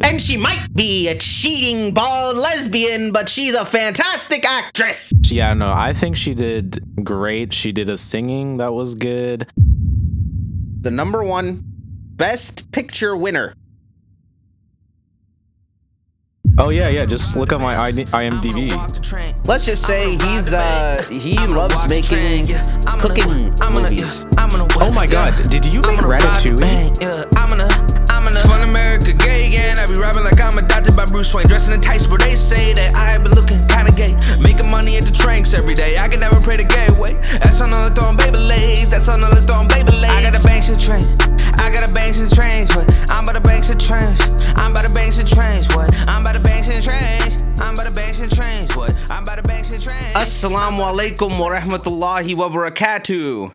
And she might be a cheating bald lesbian, but she's a fantastic actress. Yeah, no, I think she did great. She did a singing that was good. The number one Best Picture winner. Oh yeah, just look at my IMDb. Let's just say he loves making cooking movies. Oh my god, did you make Ratatouille? Fun America gay again. I be rapping like I'm adopted by Bruce Wayne. Dressing in tights, but they say that I have been looking kinda gay. Making money at the tranks every day. I can never pray the gay way. That's another throwing Beyblades. That's another throwing Beyblades. I got a banks and trains. I got a banks and trains. What? I'm by the banks and trains. I'm by the banks and trains. What? I'm by the banks and trains. I'm by the banks and trains. What? I'm by the banks and trains. Assalamu alaikum wa rahmatullahi wa barakatuh.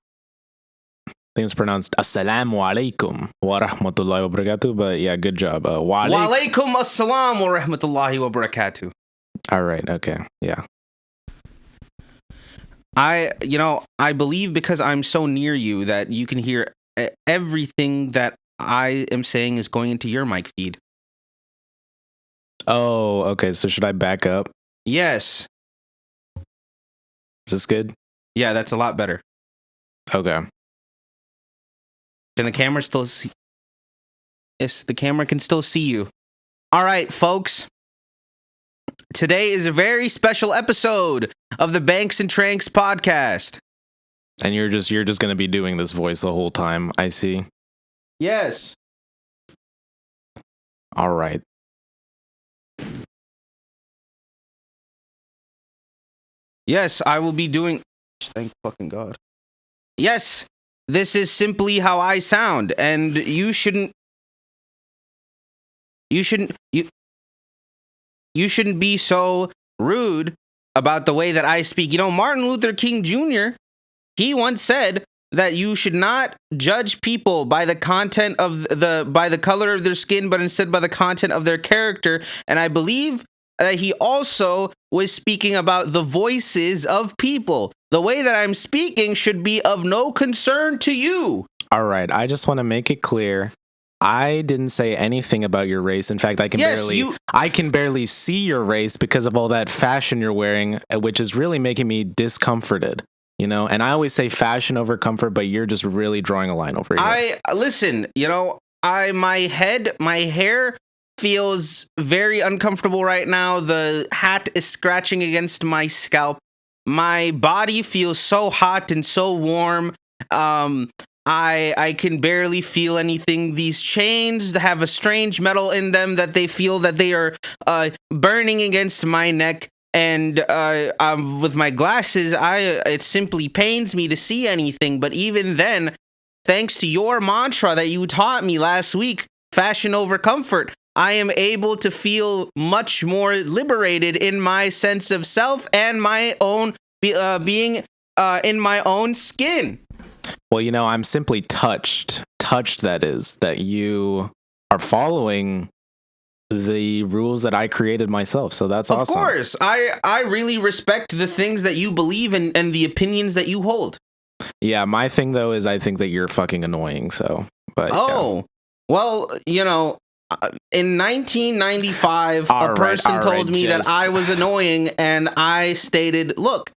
I think it's pronounced Assalamu alaikum wa rahmatullahi wa barakatuh, but yeah, good job. Wa alaikum assalam wa rahmatullahi wa barakatuh. All right, okay, yeah. I believe because I'm so near you that you can hear everything that I am saying is going into your mic feed. Oh, okay, so should I back up? Yes. Is this good? Yeah, that's a lot better. Okay. Can the camera still see? Yes, the camera can still see you. All right, folks. Today is a very special episode of the Banks and Tranks podcast. And you're just gonna be doing this voice the whole time, I see. Yes. All right. Yes, I will be doing. Thank fucking God. Yes. This is simply how I sound, and you shouldn't be so rude about the way that I speak. You know, Martin Luther King Jr., he once said that you should not judge people by the content of by the color of their skin, but instead by the content of their character. And I believe that he also was speaking about the voices of people. The way that I'm speaking should be of no concern to you. All right, I just want to make it clear. I didn't say anything about your race. In fact, I can barely see your race because of all that fashion you're wearing, which is really making me discomforted. You know, and I always say fashion over comfort, but you're just really drawing a line over here. Listen, you know, my hair feels very uncomfortable right now. The hat is scratching against my scalp. My body feels so hot and so warm. I can barely feel anything. These chains have a strange metal in them that they feel that they are burning against my neck. And with my glasses, it simply pains me to see anything. But even then, thanks to your mantra that you taught me last week, fashion over comfort, I am able to feel much more liberated in my sense of self and my own being in my own skin. Well, you know, I'm simply touched that you are following the rules that I created myself. So that's awesome. Of course. I really respect the things that you believe in and the opinions that you hold. Yeah, my thing, though, is I think that you're fucking annoying. So, but yeah. Well, you know, in 1995, a person told me that I was annoying, and I stated, look,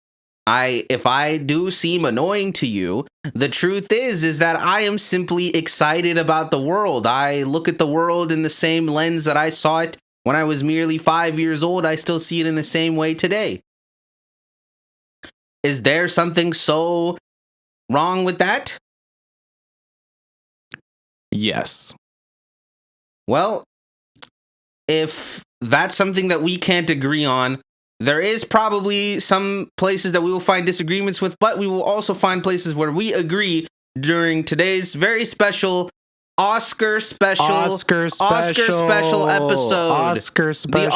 if I do seem annoying to you, the truth is that I am simply excited about the world. I look at the world in the same lens that I saw it when I was merely 5 years old. I still see it in the same way today. Is there something so wrong with that? Yes. Well, if that's something that we can't agree on, there is probably some places that we will find disagreements with, but we will also find places where we agree during today's very special Oscar special episode. It's the Oscar special.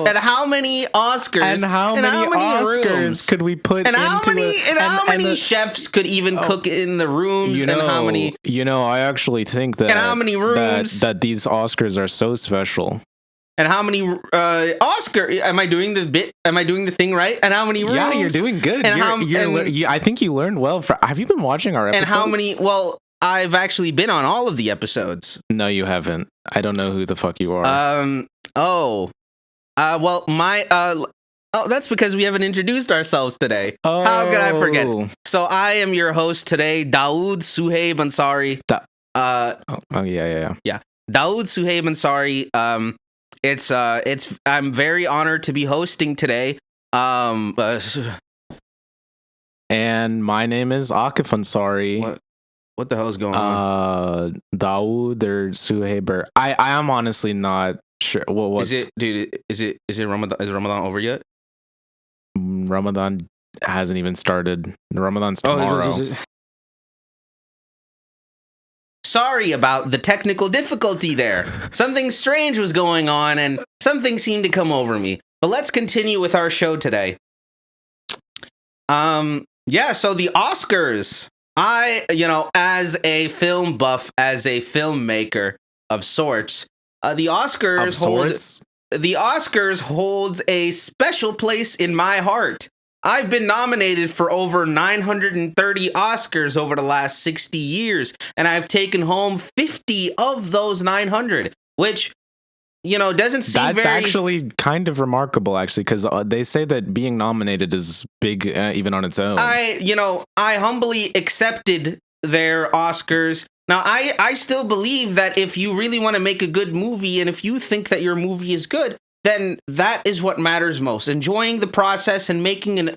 And how many Oscars? And how many Oscars could we put into it? And how many chefs could even cook in the rooms? You know, and how many? You know, I actually think that. And how many rooms? That these Oscars are so special. And how many Oscar? Am I doing the bit? Am I doing the thing right? And how many rooms? Yeah, you're doing good. And I think you learned well. Have you been watching our episodes? And how many? Well, I've actually been on all of the episodes. No, you haven't. I don't know who the fuck you are. Well, that's because we haven't introduced ourselves today. Oh. How could I forget? So I am your host today, Dawood Suhaib Ansari. Yeah. Dawood Suhaib Ansari. I'm very honored to be hosting today. And my name is Akif Ansari. What the hell is going on? Dawood or Suhaib. I am honestly not sure. What was it, dude? Is it Ramadan? Is Ramadan over yet? Ramadan hasn't even started. Ramadan's tomorrow. Sorry about the technical difficulty there. Something strange was going on and something seemed to come over me. But let's continue with our show today. So the Oscars. As a film buff, as a filmmaker of sorts, the Oscars holds a special place in my heart. I've been nominated for over 930 Oscars over the last 60 years, and I've taken home 50 of those 900, which, doesn't seem That's actually kind of remarkable, actually, because they say that being nominated is big, even on its own. I humbly accepted their Oscars. Now, I still believe that if you really want to make a good movie, and if you think that your movie is good, then that is what matters most. Enjoying the process and making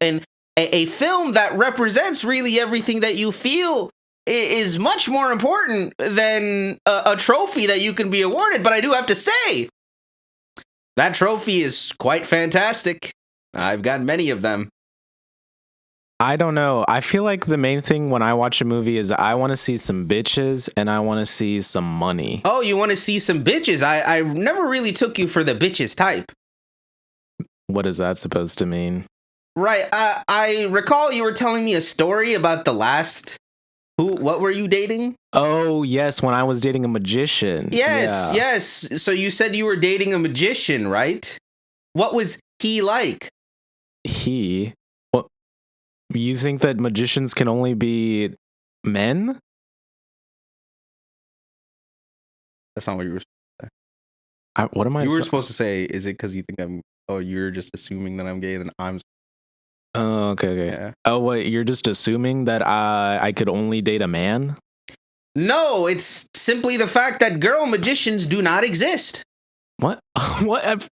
a film that represents really everything that you feel is much more important than a trophy that you can be awarded. But I do have to say, that trophy is quite fantastic. I've got many of them. I don't know. I feel like the main thing when I watch a movie is I want to see some bitches and I want to see some money. Oh, you want to see some bitches? I never really took you for the bitches type. What is that supposed to mean? Right. I recall you were telling me a story about the last... What were you dating? Oh, yes, when I was dating a magician. Yes. So you said you were dating a magician, right? What was he like? He? What? You think that magicians can only be men? That's not what you were supposed to say. What am I? You were supposed to say, is it because you think I'm... Oh, you're just assuming that I'm gay and I'm... Oh, okay. Yeah. Oh, wait, you're just assuming that I could only date a man? No, it's simply the fact that girl magicians do not exist. What? What have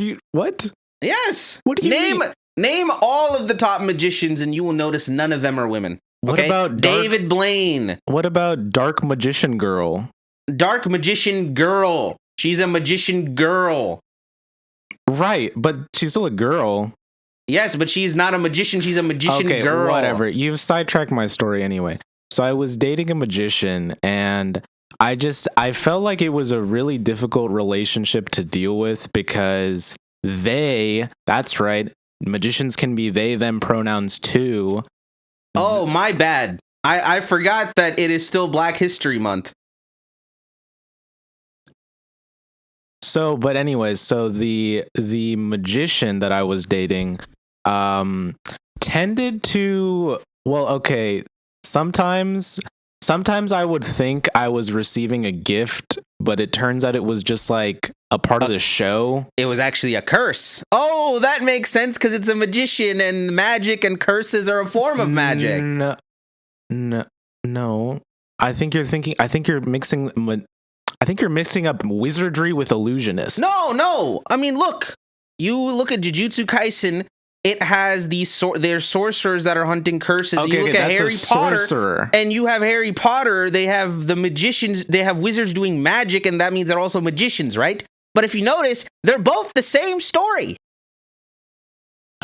you... What? Yes. What do you mean? Name all of the top magicians and you will notice none of them are women. What about David Blaine? What about Dark Magician Girl? Dark Magician Girl. She's a magician girl. Right, but she's still a girl. Yes, but she's not a magician. She's a magician girl. Whatever. You've sidetracked my story anyway. So I was dating a magician and I felt like it was a really difficult relationship to deal with because that's right, magicians can be they, them pronouns too. Oh, my bad. I forgot that it is still Black History Month. So, but anyways, so the magician that I was dating tended to, well, okay, sometimes I would think I was receiving a gift, but it turns out it was just like a part of the show. It was actually a curse. Oh, that makes sense because it's a magician and magic and curses are a form of magic. No. I think you're mixing up wizardry with illusionists. No. I mean, look. You look at Jujutsu Kaisen. It has they're sorcerers that are hunting curses. Okay, you look at Harry Potter, sorcerer. And you have Harry Potter. They have the magicians. They have wizards doing magic, and that means they're also magicians, right? But if you notice, they're both the same story.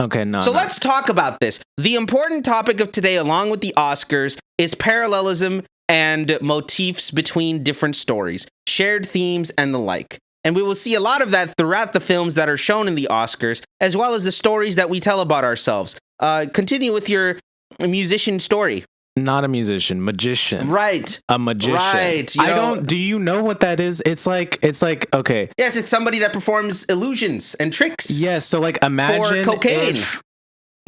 Okay, no. Let's talk about this. The important topic of today, along with the Oscars, is parallelism and motifs between different stories, shared themes, and the like. And we will see a lot of that throughout the films that are shown in the Oscars, as well as the stories that we tell about ourselves. Continue with your musician story. Not a musician, magician. Right. A magician. Right. Do you know what that is? It's like, okay. Yes, it's somebody that performs illusions and tricks. Yes, so like imagine for cocaine.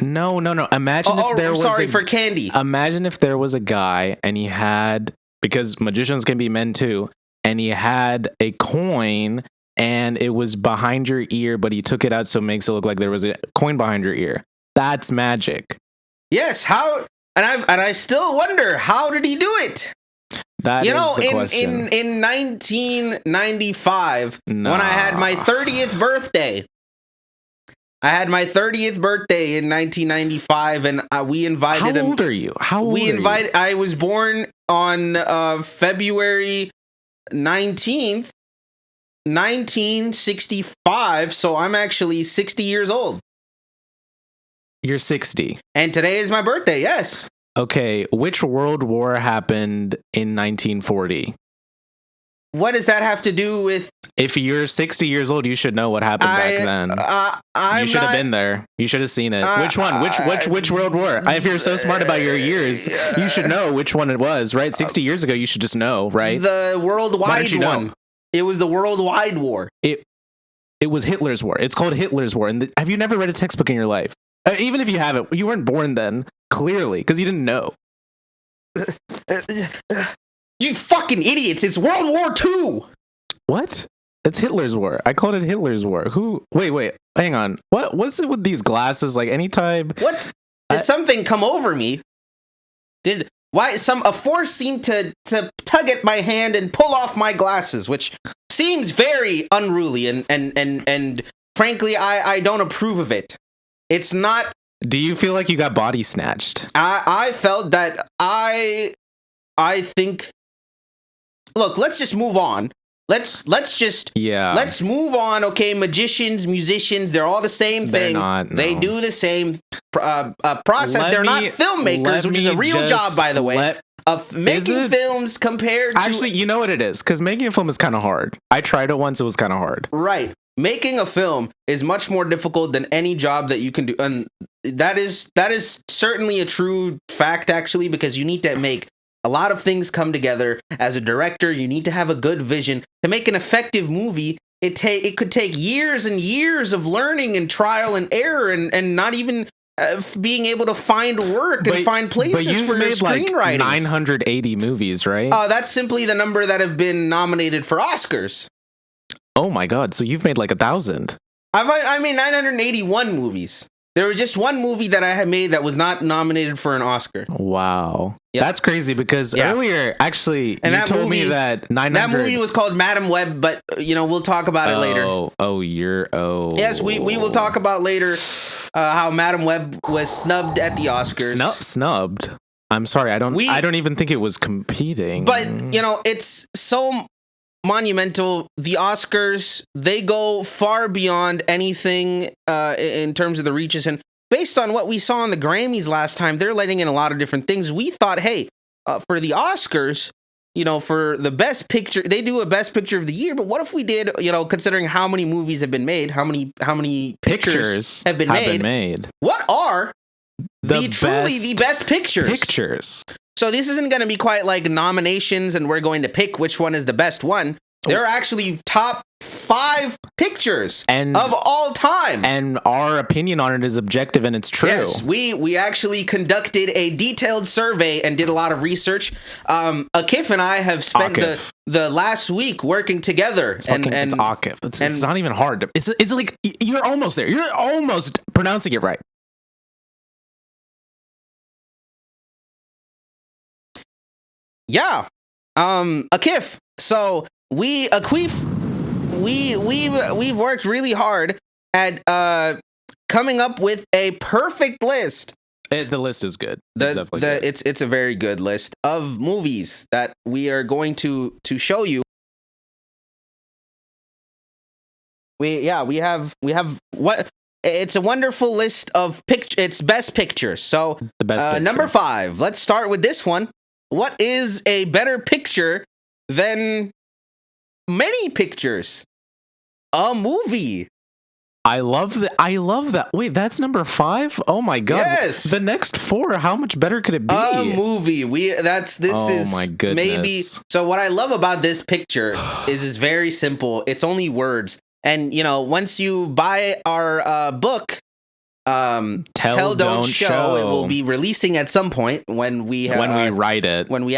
No. Imagine if there was for candy. Imagine if there was a guy and he had because magicians can be men too. And he had a coin and it was behind your ear, but he took it out so it makes it look like there was a coin behind your ear. That's magic. Yes, how? And I still wonder, how did he do it? That is the question. In 1995, when I had my 30th birthday. I had my 30th birthday in 1995, and we invited him. How old are you? I was born on February 19th, 1965, so I'm actually 60 years old. You're 60. And today is my birthday, yes. Okay, which world war happened in 1940? What does that have to do with... If you're 60 years old, you should know what happened back then. You should have been there. You should have seen it. Which one? Which world war? If you're so smart about your years, you should know which one it was, right? 60 years ago, you should just know, right? The worldwide one. Know? It was the worldwide war. It was Hitler's war. It's called Hitler's war. And have you never read a textbook in your life? Even if you haven't, you weren't born then, clearly, because you didn't know. You fucking idiots! It's World War II. What? It's Hitler's war. I called it Hitler's war. Who? Wait. Hang on. What's it with these glasses? Like anytime. What? Did something come over me? A force seemed to tug at my hand and pull off my glasses, which seems very unruly and frankly, I don't approve of it. It's not. Do you feel like you got body snatched? I felt that I think. Look, let's just move on. Let's move on. Okay, magicians, musicians, they're all the same thing. Not, no. They do the same process. They're not filmmakers, which is a real job, by the way. Of making films compared to... Actually, you know what it is? Because making a film is kind of hard. I tried it once. It was kind of hard. Right. Making a film is much more difficult than any job that you can do. And that is certainly a true fact, actually, because you need to make a lot of things come together. As a director, you need to have a good vision. To make an effective movie, it could take years and years of learning and trial and error and not even being able to find work and find places for your screenwriting. Like 980 movies, right? That's simply the number that have been nominated for Oscars. Oh my god, so you've made like 1,000. I made 981 movies. There was just one movie that I had made that was not nominated for an Oscar. Wow. Yep. That's crazy because earlier, actually, you told me that 900... That movie was called Madam Web, but, we'll talk about it later. Yes, we will talk about later how Madam Web was snubbed at the Oscars. Snubbed? I'm sorry, I don't even think it was competing. But, it's so monumental. The Oscars, they go far beyond anything in terms of the reaches, and based on what we saw on the Grammys last time, they're letting in a lot of different things. We thought, hey, for the Oscars, for the best picture, they do a best picture of the year, but what if we did, considering how many movies have been made, how many pictures have been made, what are the best pictures? So this isn't going to be quite like nominations and we're going to pick which one is the best one. There are actually top 5 pictures of all time. And our opinion on it is objective and it's true. Yes, we actually conducted a detailed survey and did a lot of research. Akif and I have spent the last week working together. It's Akif. It's not even hard. It's like, you're almost there. You're almost pronouncing it right. Yeah. Akif. So we've worked really hard at coming up with a perfect list. The list is good. It's a very good list of movies that we are going to show you. We have what it's a wonderful list of it's best pictures. So the best picture. Number 5. Let's start with this one. What is a better picture than many pictures? A movie. I love that. Wait, that's number 5? Oh my god. Yes. The next 4, how much better could it be? A movie. Oh my goodness. Maybe. So what I love about this picture is very simple. It's only words. And once you buy our book, Tell Don't Show. It will be releasing at some point when we write it. When we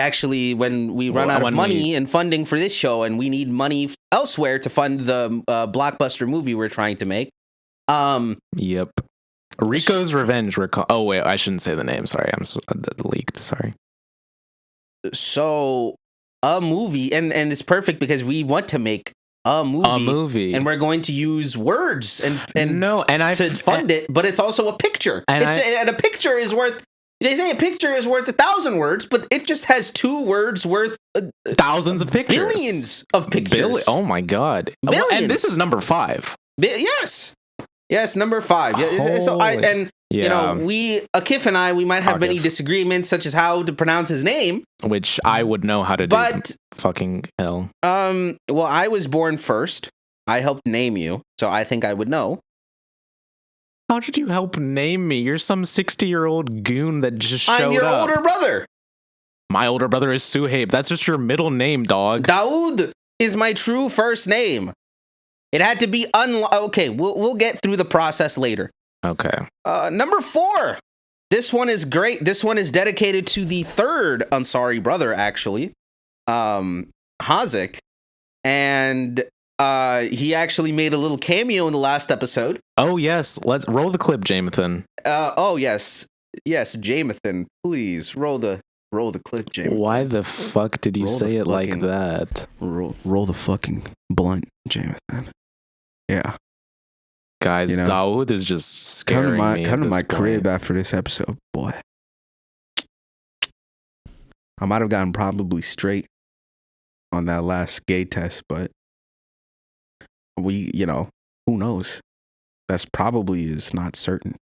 run out of money and funding for this show, and we need money elsewhere to fund the blockbuster movie we're trying to make. Yep. Rico's Revenge. Oh wait, I shouldn't say the name. Sorry, I'm leaked. Sorry. So a movie, and it's perfect because we want to make a movie, and we're going to use words to fund it, but it's also a picture. And a picture is worth. They say a picture is worth 1,000 words, but it just has 2 words worth thousands of pictures, billions of pictures. Oh my god! Billions. And this is number 5. Yes, number 5. Yeah, so Akif and I, we might have many disagreements, such as how to pronounce his name, which I would know how to do. But fucking hell. Well, I was born first. I helped name you, so I think I would know. How did you help name me? You're some 60-year-old goon that just showed up. I'm your older brother. My older brother is Suhaib. That's just your middle name, dog. Daoud is my true first name. It had to be okay. We'll get through the process later. Okay. Number 4. This one is great. This one is dedicated to the 3rd Ansari brother, actually, Hazik, and he actually made a little cameo in the last episode. Oh yes, let's roll the clip, Jamathan. Yes, Jamathan, please roll the clip, Jamathan. Why the fuck did you say it like that? Roll the fucking blunt, Jamathan. Yeah. Guys, Daoud is just scaring me. Come to my crib after this episode, boy. I might have gotten probably straight on that last gay test, but who knows? That's probably is not certain.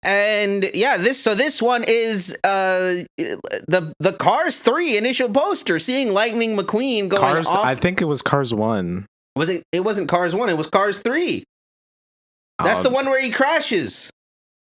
And yeah, this one is the Cars 3 initial poster, seeing Lightning McQueen going Cars, off. I think it was Cars 1. Was it? It wasn't Cars 1. It was Cars 3. That's the one where he crashes.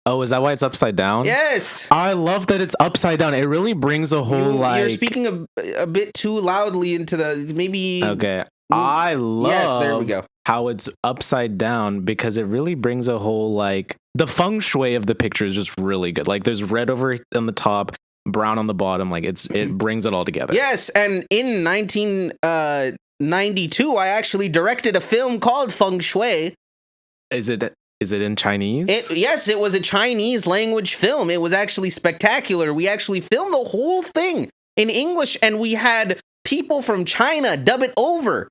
Oh, is that why it's upside down? Yes. I love that it's upside down. It really brings a whole You're speaking a bit too loudly into the maybe. Okay. I love. Yes, there we go. How it's upside down because it really brings a whole the feng shui of the picture is just really good. Like there's red over on the top, brown on the bottom. Like it brings it all together. Yes, and in 1992, I actually directed a film called Feng Shui. Is it in Chinese? Yes, it was a Chinese language film. It was actually spectacular. We actually filmed the whole thing in English, and we had people from China dub it over.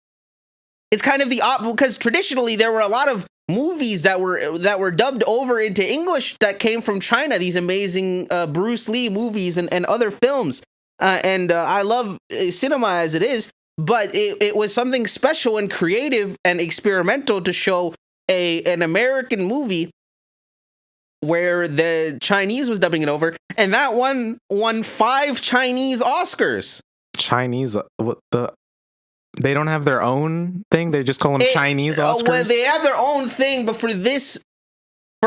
It's kind of because traditionally there were a lot of movies that were dubbed over into English that came from China. These amazing Bruce Lee movies and other films. And I love cinema as it is, but it was something special and creative and experimental to show an American movie where the Chinese was dubbing it over, and that one won 5 Chinese Oscars. Chinese? What the? They don't have their own thing? They just call them Chinese Oscars? Well, they have their own thing, but for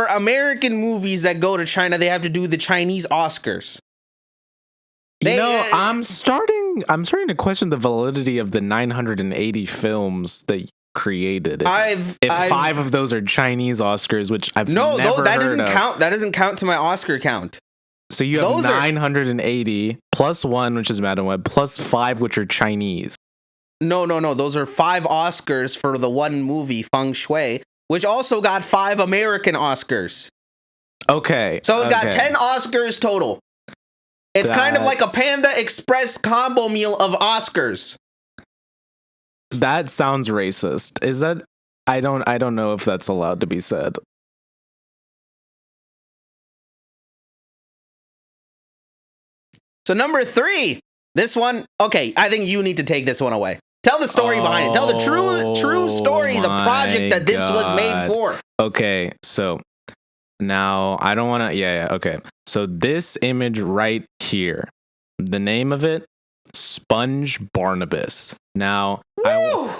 American movies that go to China, they have to do the Chinese Oscars. I'm starting to question the validity of the 980 films that you created. If 5 of those are Chinese Oscars, which I've never heard of. That doesn't count to my Oscar count. So you have 980 plus 1, which is Madam Web, plus 5, which are Chinese. No. Those are 5 Oscars for the one movie, Feng Shui, which also got 5 American Oscars. Okay. So it got 10 Oscars total. It's kind of like a Panda Express combo meal of Oscars. That sounds racist. Is that? I don't know if that's allowed to be said. So number 3, this one. Okay, I think you need to take this one away. Tell the story behind it. Tell the true story, the project that this was made for. Okay, so now I don't want to. Yeah. Okay, so this image right here, the name of it, Sponge Barnabas. Now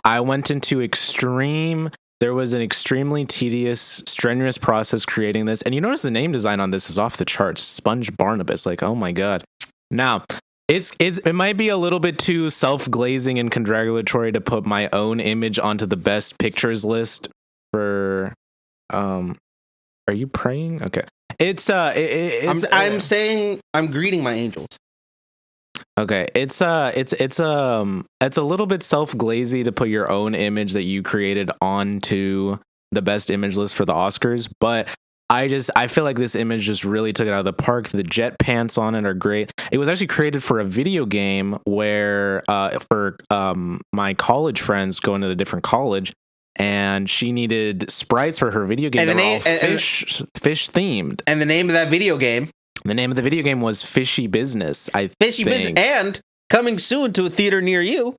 I went into extreme. There was an extremely tedious, strenuous process creating this, and you notice the name design on this is off the charts. Sponge Barnabas, like, oh my god. Now, it might be a little bit too self-glazing and congratulatory to put my own image onto the best pictures list for Are you praying? Okay. It's I'm saying I'm greeting my angels. Okay, it's a little bit self-glazy to put your own image that you created onto the best image list for the Oscars, but I feel like this image just really took it out of the park. The jet pants on it are great. It was actually created for a video game where for my college friends going to a different college, and she needed sprites for her video game that were all fish themed. And the name of that video game? The name of the video game was Fishy Business. Fishy Business, and coming soon to a theater near you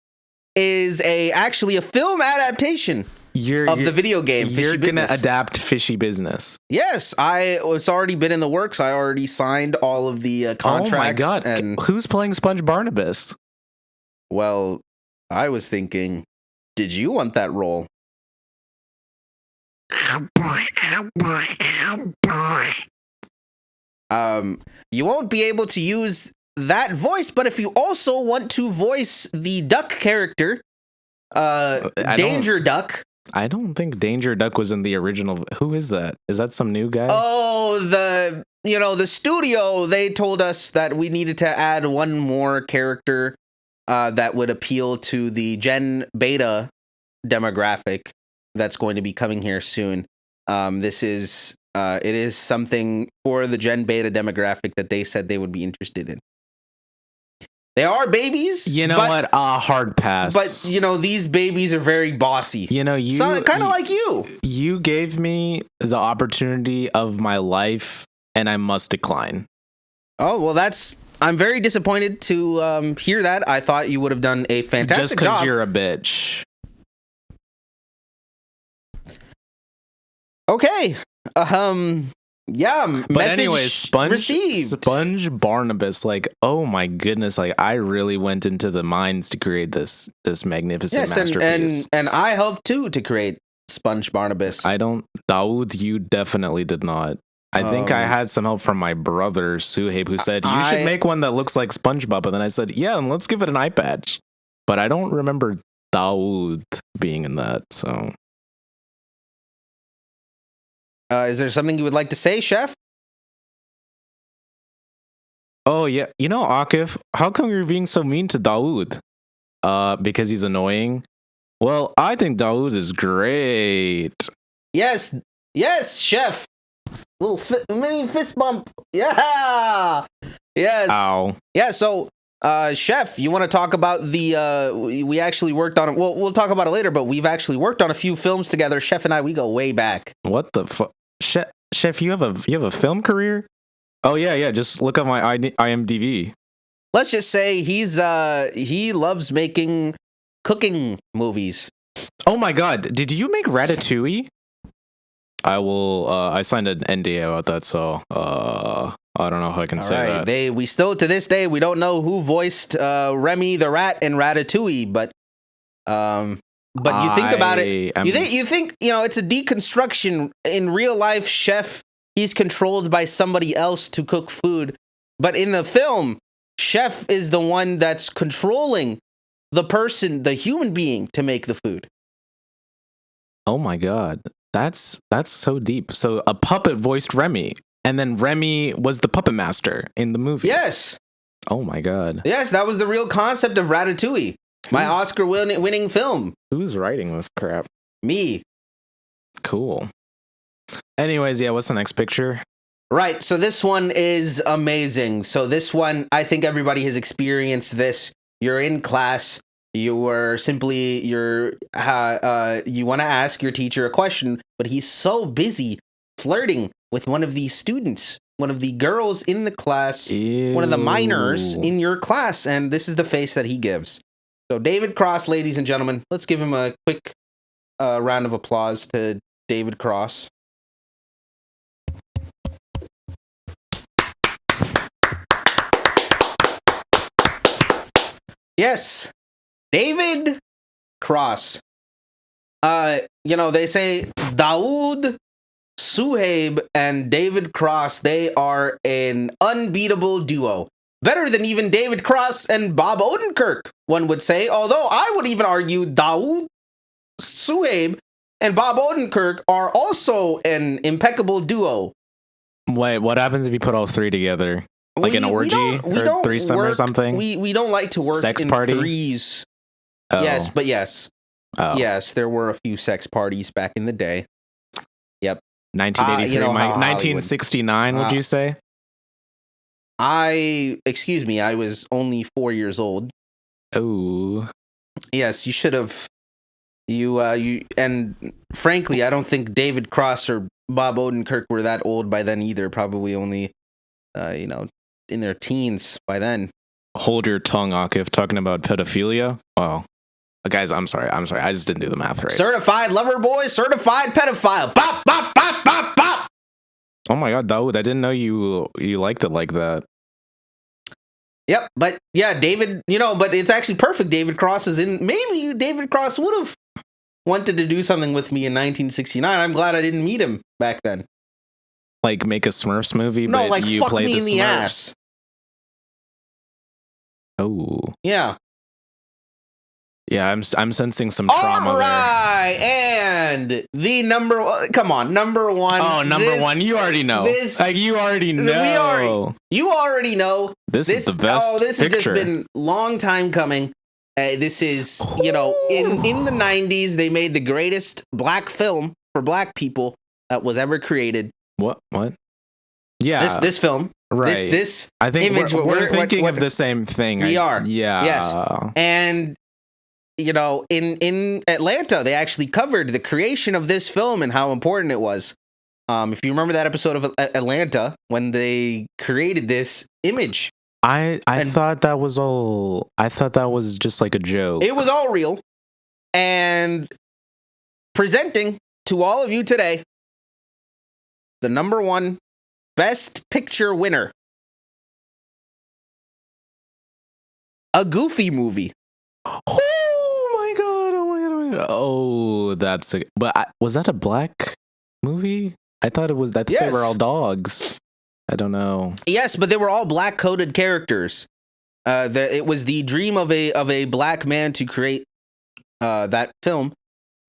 is actually a film adaptation of the video game. You're gonna adapt Fishy Business. Yes, it's already been in the works. I already signed all of the contracts. Oh my god! And who's playing Sponge Barnabas? Well, I was thinking, did you want that role? Oh boy! Oh boy! Oh boy! You won't be able to use that voice, but if you also want to voice the duck character, Danger Duck. I don't think Danger Duck was in the original. Who is that? Is that some new guy? Oh, the studio, they told us that we needed to add one more character that would appeal to the Gen Beta demographic that's going to be coming here soon. It is something for the Gen Beta demographic that they said they would be interested in. They are babies. You know what? Hard pass. But, these babies are very bossy. Kind of like you. You gave me the opportunity of my life, and I must decline. Oh, well, I'm very disappointed to hear that. I thought you would have done a fantastic job. Just because you're a bitch. Okay. Yeah. But anyways, received. Sponge Barnabas, oh my goodness, I really went into the mines to create this magnificent masterpiece. And I helped too to create Sponge Barnabas. Daoud, you definitely did not. I think I had some help from my brother Suhaib, who said you should make one that looks like SpongeBob, and then I said, yeah, and let's give it an eye patch. But I don't remember Daoud being in that, so. Is there something you would like to say, Chef? Oh, yeah. Akif, how come you're being so mean to Daoud? Because he's annoying? Well, I think Daoud is great. Yes, Chef. Little mini fist bump. Yeah. Yes. Ow. Yeah, so, Chef, you want to talk about we actually worked on it. Well, we'll talk about it later, but we've actually worked on a few films together. Chef and I, we go way back. What the fuck? Chef, you have a film career? Oh yeah. Just look at my IMDb. Let's just say he loves making cooking movies. Oh my god, did you make Ratatouille? I signed an NDA about that, so I don't know how I can say that. We still to this day we don't know who voiced Remy the rat in Ratatouille, but you think about it, you think it's a deconstruction. In real life, Chef, he's controlled by somebody else to cook food, but in the film, Chef is the one that's controlling the human being, to make the food. Oh my god, that's so deep. So a puppet voiced Remy, and then Remy was the puppet master in the movie. Yes. Oh my god. Yes, that was the real concept of Ratatouille. My Oscar-winning film. Who's writing this crap? Me. Cool. Anyways, yeah, what's the next picture? Right, so this one is amazing. So this one, I think everybody has experienced this. You're in class. You want to ask your teacher a question, but he's so busy flirting with one of these students, one of the girls in the class, Ew. One of the minors in your class, and this is the face that he gives. So David Cross, ladies and gentlemen, let's give him a quick round of applause to David Cross. Yes, David Cross. They say Daoud, Suhaib, and David Cross, they are an unbeatable duo. Better than even David Cross and Bob Odenkirk, one would say. Although I would even argue Daoud, Suhaib, and Bob Odenkirk are also an impeccable duo. Wait, what happens if you put all three together? Like an orgy or threesome or something? We don't like to work sex in party? threes. Oh. Yes, but yes. Oh. Yes, there were a few sex parties back in the day. Yep. 1983, 1969, would you say? Excuse me, I was only 4 years old. Oh. Yes, you should have. And frankly, I don't think David Cross or Bob Odenkirk were that old by then either. Probably only, in their teens by then. Hold your tongue, Akif. Talking about pedophilia? Wow. Guys, I'm sorry. I just didn't do the math right. Certified lover boy, certified pedophile. Bop, bop, bop, bop, bop. Oh my God, Dawood, I didn't know you liked it like that. Yep, but yeah, David, but it's actually perfect. David Cross is in. Maybe David Cross would have wanted to do something with me in 1969. I'm glad I didn't meet him back then. Like make a Smurfs movie, no, but like you fuck play me the in the Smurfs. ass. Oh. Yeah. Yeah, I'm sensing some trauma All right, and the number one. Come on, number one. Oh, number one. You already know. You already know. You already know. This is the best. Oh, this picture. has just been long time coming. This is, in the 90s, they made the greatest black film for black people that was ever created. What? Yeah. This film. Right. This I think image. We're thinking of the same thing. We are. Yeah. Yes. And, in Atlanta, they actually covered the creation of this film and how important it was. If you remember that episode of Atlanta, when they created this image. I thought that was all. I thought that was just like a joke. It was all real. And presenting to all of you today, the number one Best Picture winner, a Goofy movie. Oh my god! Oh, that's a. But was that a black movie? I thought it was. That they were all dogs. I don't know. Yes, but they were all black coded characters. It was the dream of a black man to create that film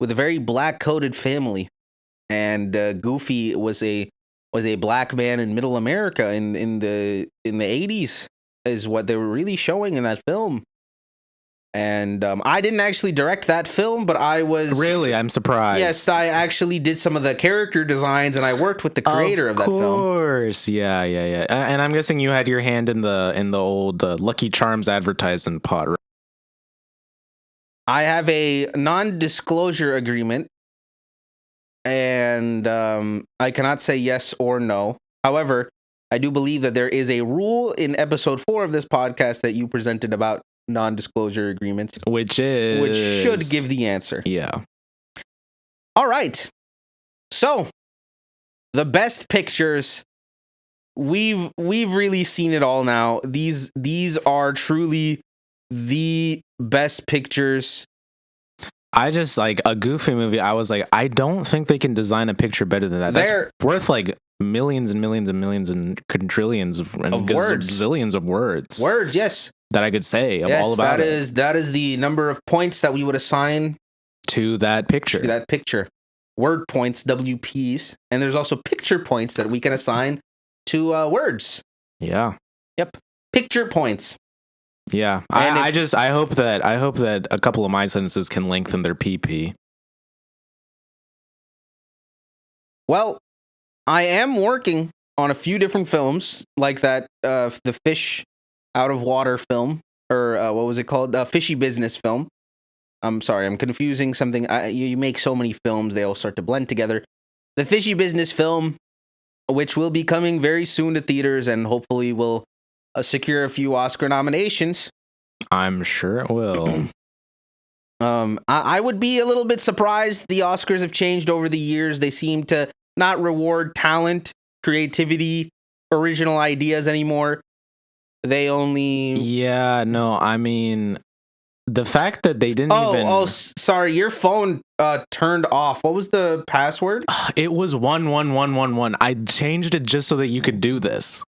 with a very black coded family, and Goofy was a black man in Middle America in the 80s is what they were really showing in that film. And I didn't actually direct that film, but I was... Really? I'm surprised. Yes, I actually did some of the character designs, and I worked with the creator of that film. Of course, yeah. And I'm guessing you had your hand in the old Lucky Charms advertising pot, right? I have a non-disclosure agreement, and I cannot say yes or no. However, I do believe that there is a rule in episode 4 of this podcast that you presented about non-disclosure agreements, which should give the answer. Yeah. All right. So, the best pictures, we've really seen it all now. These are truly the best pictures. I just like a Goofy movie. I was like, I don't think they can design a picture better than that. That's worth like millions and millions and millions and quadrillions and words. Zillions of words. Words, yes. That I could say all about it. That is the number of points that we would assign to that picture. Word points, WPs, and there's also picture points that we can assign to words. Yeah. Yep. Picture points. Yeah. I hope that a couple of my sentences can lengthen their PP. Well, I am working on a few different films like that. The fish out of water film, or what was it called? Fishy Business film. I'm sorry, I'm confusing something. You make so many films, they all start to blend together. The Fishy Business film, which will be coming very soon to theaters and hopefully will secure a few Oscar nominations. I'm sure it will. I would be a little bit surprised. The Oscars have changed over the years. They seem to not reward talent, creativity, original ideas anymore. They only... Yeah, no, I mean, the fact that they didn't even... Oh, sorry, your phone turned off. What was the password? It was 11111. I changed it just so that you could do this.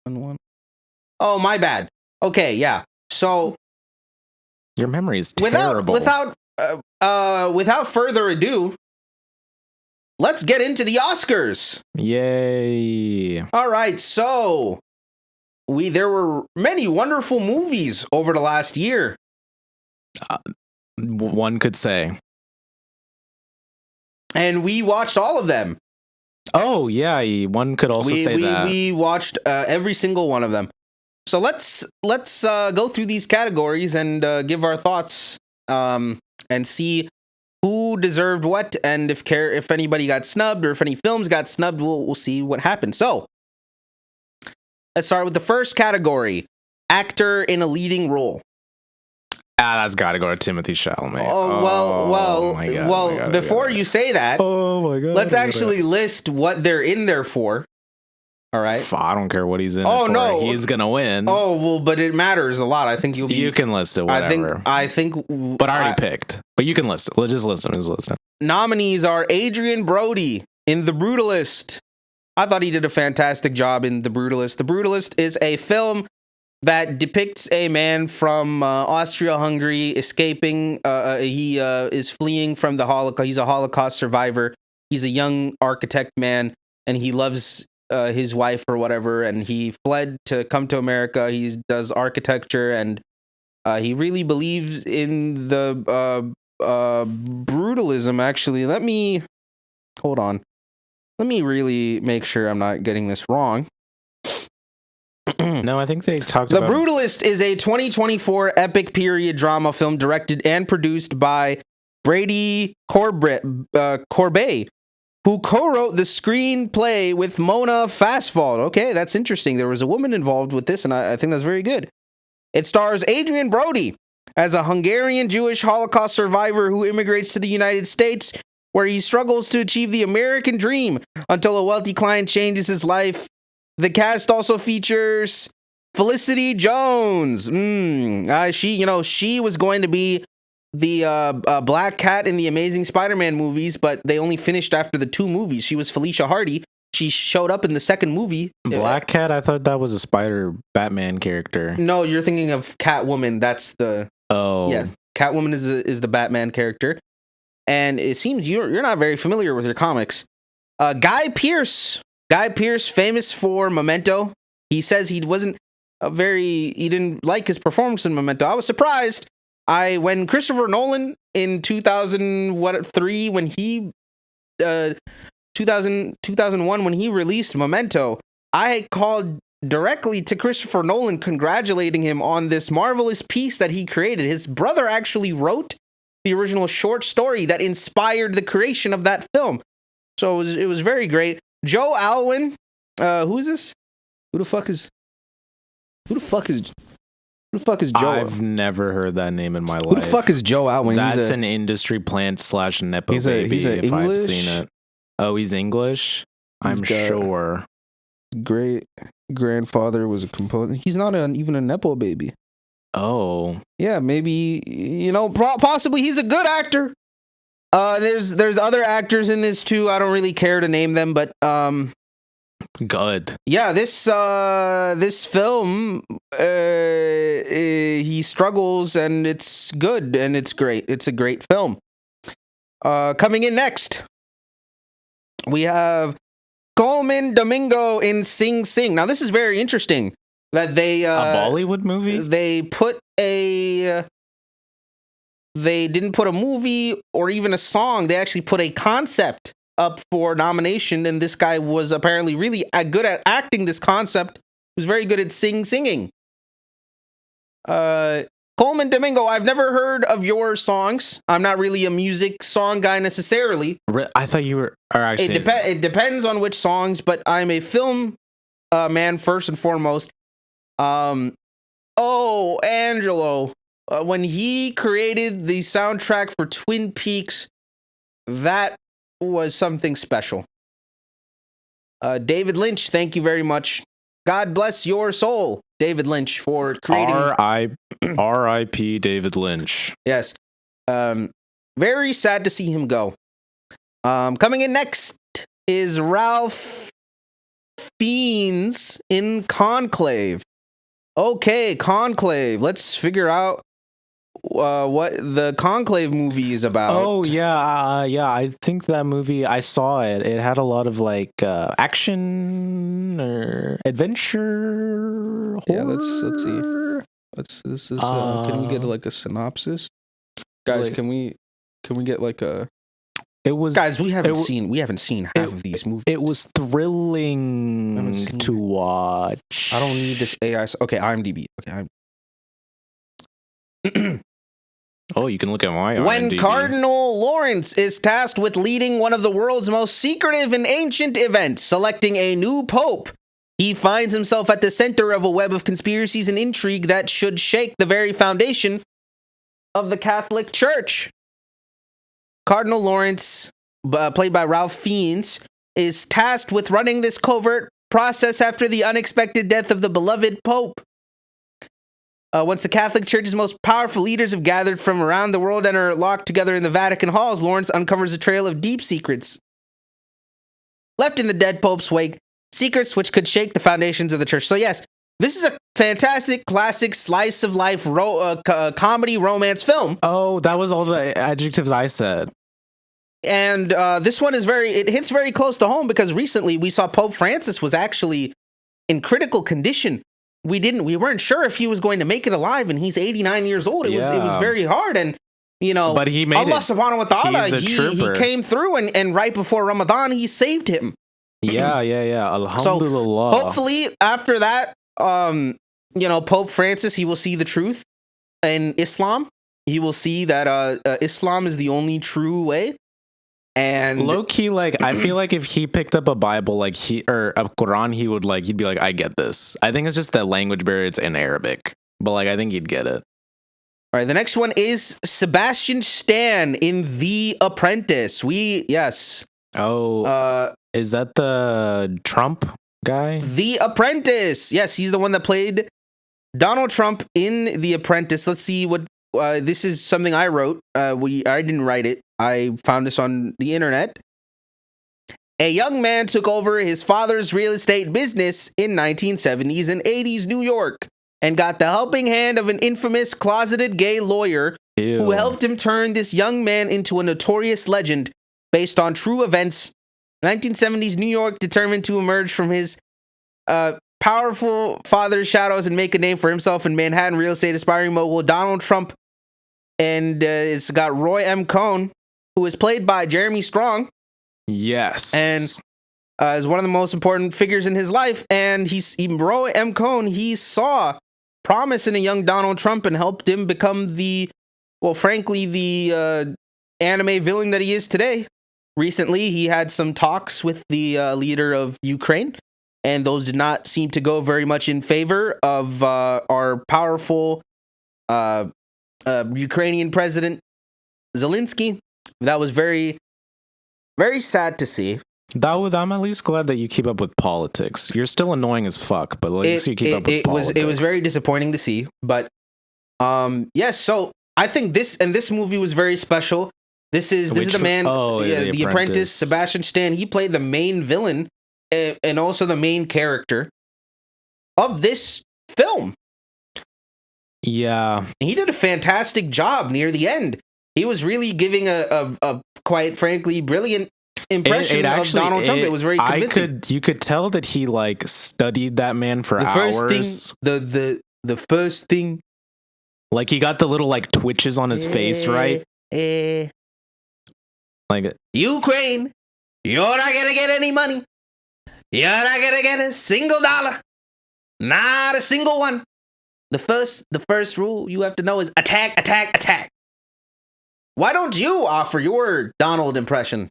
Oh, my bad. Okay, yeah. So... Your memory is terrible. Without further ado, let's get into the Oscars. Yay. All right, so there were many wonderful movies over the last year. One could say. And we watched all of them. Oh, yeah, one could also say that. We watched every single one of them. So let's go through these categories and give our thoughts and see who deserved what, and if anybody got snubbed or if any films got snubbed. We'll see what happened. So let's start with the first category: actor in a leading role. That's got to go to Timothy Chalamet. Well. Before you say that, let's actually list what they're in there for. All right. I don't care what he's in. Oh, no. He's going to win. Oh, well, but it matters a lot. I think you can list it, whatever. I think. But I already picked. But you can list it. Let's just list them. Nominees are Adrien Brody in The Brutalist. I thought he did a fantastic job in The Brutalist. The Brutalist is a film that depicts a man from Austria-Hungary escaping. He is fleeing from the Holocaust. He's a Holocaust survivor. He's a young architect man, and he loves his wife or whatever, and he fled to come to America. He does architecture, and he really believes in the brutalism. Actually, hold on. Let me really make sure I'm not getting this wrong. No, I think they talked about... The Brutalist is a 2024 epic period drama film directed and produced by Brady Corbet, who co-wrote the screenplay with Mona Fastwald. Okay, that's interesting. There was a woman involved with this, and I think that's very good. It stars Adrien Brody as a Hungarian Jewish Holocaust survivor who immigrates to the United States, where he struggles to achieve the American dream until a wealthy client changes his life. The cast also features Felicity Jones. She was going to be the Black Cat in the Amazing Spider-Man movies, but they only finished after the 2 movies. She was Felicia Hardy. She showed up in the second movie. Black Cat? I thought that was a Batman character. No, you're thinking of Catwoman. That's the... Oh. Yes, Catwoman is the Batman character. And it seems you're not very familiar with your comics. Guy Pearce, famous for Memento. He says he didn't like his performance in Memento. I was surprised. When Christopher Nolan in 2003, when he 2001 when he released Memento, I called directly to Christopher Nolan congratulating him on this marvelous piece that he created. His brother actually wrote the original short story that inspired the creation of that film. So it was very great. Joe Alwyn, who is this? Who the fuck is Joe? I've never heard that name in my life. Who the fuck is Joe Alwyn? That's an industry plant / nepo baby. If I've seen it. Oh, he's English? I'm sure. Great grandfather was a composer. He's not even a nepo baby. Oh. Yeah, maybe, possibly he's a good actor. There's other actors in this too. I don't really care to name them, but good. Yeah, this film he struggles, and it's good, and it's great. It's a great film. Coming in next, we have Coleman Domingo in Sing Sing. Now, this is very interesting that they... a Bollywood movie? They didn't put a movie or even a song. They actually put a concept up for nomination, and this guy was apparently really good at acting this concept. He was very good at singing. Coleman Domingo, I've never heard of your songs. I'm not really a music song guy necessarily. I thought you were... actually, it depends on which songs, but I'm a film man first and foremost. Angelo. When he created the soundtrack for Twin Peaks, that was something special. David Lynch, thank you very much. God bless your soul, David Lynch, for creating... R.I.P. David Lynch. Yes. Very sad to see him go. Coming in next is Ralph Fiennes in Conclave. Okay, Conclave. Let's figure out what the Conclave movie is about. Oh yeah, yeah. I think that movie. I saw it. It had a lot of like action or adventure. Horror. Yeah, let's see. This is. Can we get like a synopsis, guys? Like, can we get like a? It was guys. We haven't seen half of these movies. It was thrilling to watch. I don't need this AI. Okay, IMDb. Okay, Oh, you can look at my IMDb. When Cardinal Lawrence is tasked with leading one of the world's most secretive and ancient events, selecting a new pope, he finds himself at the center of a web of conspiracies and intrigue that should shake the very foundation of the Catholic Church. Cardinal Lawrence, played by Ralph Fiennes, is tasked with running this covert process after the unexpected death of the beloved pope. Once the Catholic Church's most powerful leaders have gathered from around the world and are locked together in the Vatican halls, Lawrence uncovers a trail of deep secrets left in the dead Pope's wake, secrets which could shake the foundations of the church. So yes, this is a fantastic, classic, slice of life comedy romance film. Oh, that was all the adjectives I said. And this one is it hits very close to home because recently we saw Pope Francis was actually in critical condition. We weren't sure if he was going to make it alive, and he's 89 years old. It was very hard, and but he made Allah it. subhanahu wa ta'ala, he came through, and right before Ramadan, he saved him. Yeah. Alhamdulillah. So hopefully after that, Pope Francis, he will see the truth in Islam. He will see that Islam is the only true way. And low key, like I feel like if he picked up a Bible, like or a Quran, he'd be like, I get this. I think it's just that language barrier. It's in Arabic, but like I think he'd get it. All right, the next one is Sebastian Stan in The Apprentice. Oh, is that the Trump guy? The Apprentice. Yes, he's the one that played Donald Trump in The Apprentice. Let's see what. This is something I wrote. I didn't write it. I found this on the internet. A young man took over his father's real estate business in 1970s and 80s New York and got the helping hand of an infamous closeted gay lawyer who helped him turn this young man into a notorious legend based on true events. 1970s New York determined to emerge from his powerful father's shadows and make a name for himself in Manhattan real estate aspiring mogul Donald Trump. And it's got Roy M. Cohn, who is played by Jeremy Strong. Yes. And is one of the most important figures in his life. And Roy M. Cohn, he saw promise in a young Donald Trump and helped him become the anime villain that he is today. Recently, he had some talks with the leader of Ukraine, and those did not seem to go very much in favor of our powerful Ukrainian president Zelensky. That was very, very sad to see. Dawood, I'm at least glad that you keep up with politics. You're still annoying as fuck, but at least you keep up with politics. It was very disappointing to see, but yes. So I think this movie was very special. This is the man, the Apprentice, Sebastian Stan. He played the main villain and also the main character of this film. Yeah, and he did a fantastic job near the end. He was really giving a quite frankly brilliant impression of Donald Trump. It was very convincing. You could tell that he like studied that man for hours. The first thing, like he got the little like twitches on his face, right? Like Ukraine, you're not gonna get any money. You're not gonna get a single dollar. Not a single one. The first rule you have to know is attack, attack, attack. Why don't you offer your Donald impression?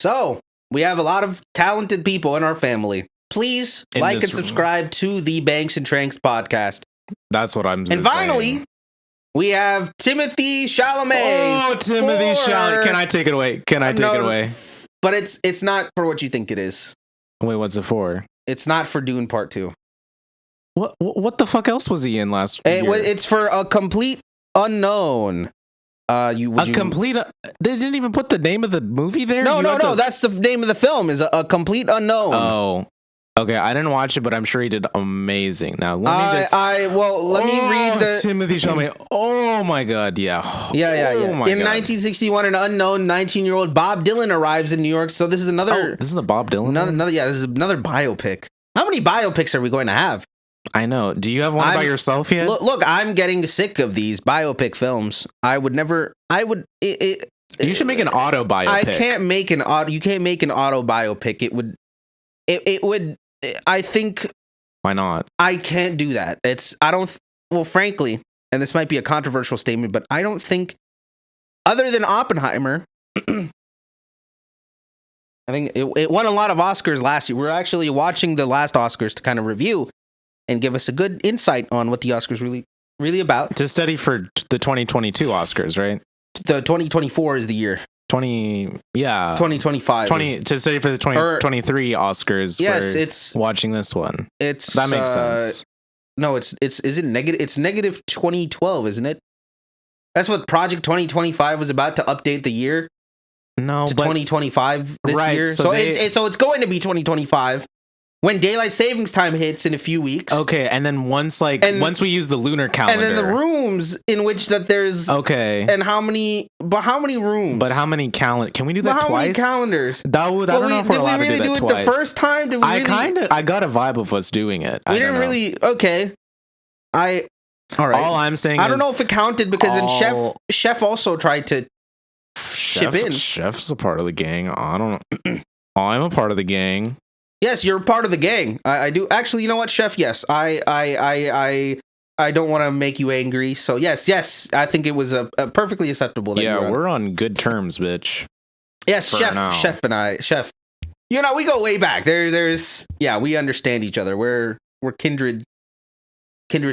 So, we have a lot of talented people in our family. Please like and subscribe to the Banks and Tranks podcast. That's what I'm saying. And finally, we have Timothy Chalamet. Oh, Timothy Chalamet. Can I take it away? It away? But it's not for what you think it is. Wait, what's it for? It's not for Dune Part 2. What the fuck else was he in last year? It's for A Complete Unknown. Complete. They didn't even put the name of the movie there. No. That's the name of the film. Is a complete unknown. Oh, okay. I didn't watch it, but I'm sure he did amazing. Now let me just. Let me read the Timothy Chalamet. Oh my God! Yeah. Yeah. Oh my In God. 1961, an unknown 19-year-old Bob Dylan arrives in New York. So this is another. Oh, this is the Bob Dylan. Another. Yeah, this is another biopic. How many biopics are we going to have? I know. Do you have one about yourself yet? Look, I'm getting sick of these biopic films. You should make an auto biopic. I can't make an auto. You can't make an auto biopic. It would. I think. Why not? I can't do that. Well, frankly, and this might be a controversial statement, but I don't think, other than Oppenheimer, I think it won a lot of Oscars last year. We're actually watching the last Oscars to kind of review and give us a good insight on what the Oscars really about. To study for the 2022 Oscars, right? The 2024 is the year. 2025. To study for the 2023 Oscars. Yes, it's watching this one. That makes sense. No, is it negative? It's negative 2012, isn't it? That's what Project 2025 was about, to update the year. No, to 2025 this year. So it's going to be 2025 when daylight savings time hits in a few weeks. Okay, and then once we use the lunar calendar, and then the rooms in which that there's and how many rooms? But how many calendar? Can we do that twice? How many calendars? I don't know if we're allowed to do that twice. Did we really do it the first time? I got a vibe of us doing it. We didn't really. Okay, all right. All I'm saying, I don't know if it counted because then Chef also tried to chip in. Chef's a part of the gang. I don't know. I'm a part of the gang. Yes, you're part of the gang. I do. Actually, you know what, Chef? Yes, I don't want to make you angry. So yes, I think it was a perfectly acceptable. Yeah, we're on good terms, bitch. Yes, Chef and I. You know, we go way back. We understand each other. We're kindred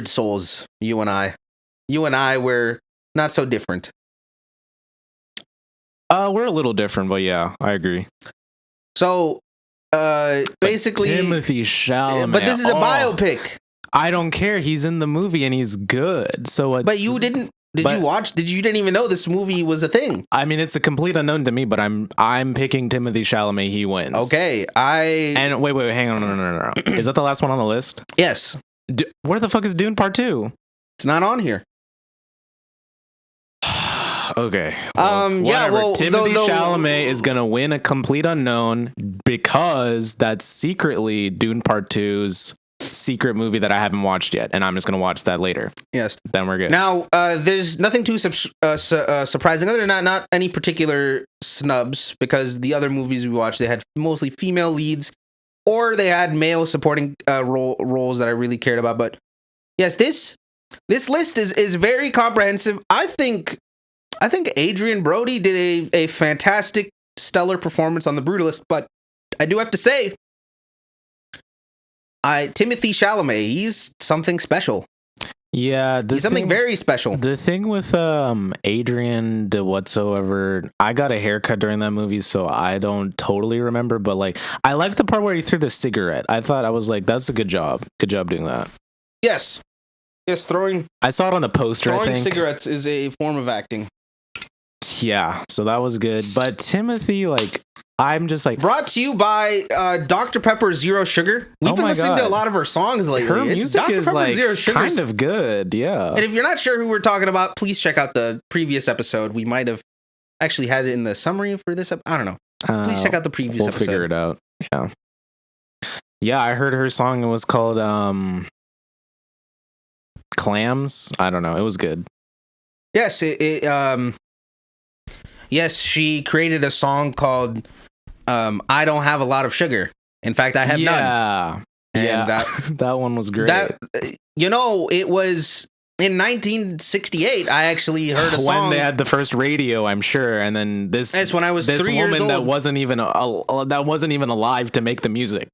souls. You and I, we're not so different. We're a little different, but yeah, I agree. So. Basically Timothy Chalamet. But this is a biopic. I don't care. He's in the movie and he's good. So but you didn't. You watch? You didn't even know this movie was a thing? I mean, it's a complete unknown to me. But I'm picking Timothy Chalamet. He wins. Okay. And wait. Hang on. No. Is that the last one on the list? Yes. Where the fuck is Dune Part 2? It's not on here. Okay. Timothy Chalamet is gonna win a complete unknown because that's secretly Dune Part 2's secret movie that I haven't watched yet, and I'm just gonna watch that later. Yes. Then we're good. Now, there's nothing too surprising other than not any particular snubs, because the other movies we watched, they had mostly female leads, or they had male supporting roles that I really cared about. But yes, this list is very comprehensive. I think Adrian Brody did a fantastic, stellar performance on The Brutalist, but I do have to say, Timothy Chalamet, he's something special. Yeah, he's something very special. The thing with Adrian whatsoever, I got a haircut during that movie, so I don't totally remember, but like I liked the part where he threw the cigarette. I was like, that's a good job. Good job doing that. Yes, throwing. I saw it on the poster. I think cigarettes is a form of acting. Yeah, so that was good. But Timothy, like, I'm just like... Brought to you by Dr. Pepper Zero Sugar. We've been listening to a lot of her songs lately. Her music is like kind of good, yeah. And if you're not sure who we're talking about, please check out the previous episode. We might have actually had it in the summary for this. I don't know. Please check out the previous episode. We'll figure it out. Yeah. Yeah, I heard her song. It was called Clams. I don't know. It was good. Yes, yes, she created a song called I Don't Have a Lot of Sugar. In fact, I have none. And that one was great. It was in 1968. I actually heard a song. When they had the first radio, I'm sure. And then that's when I was 3 years old. That wasn't even alive to make the music.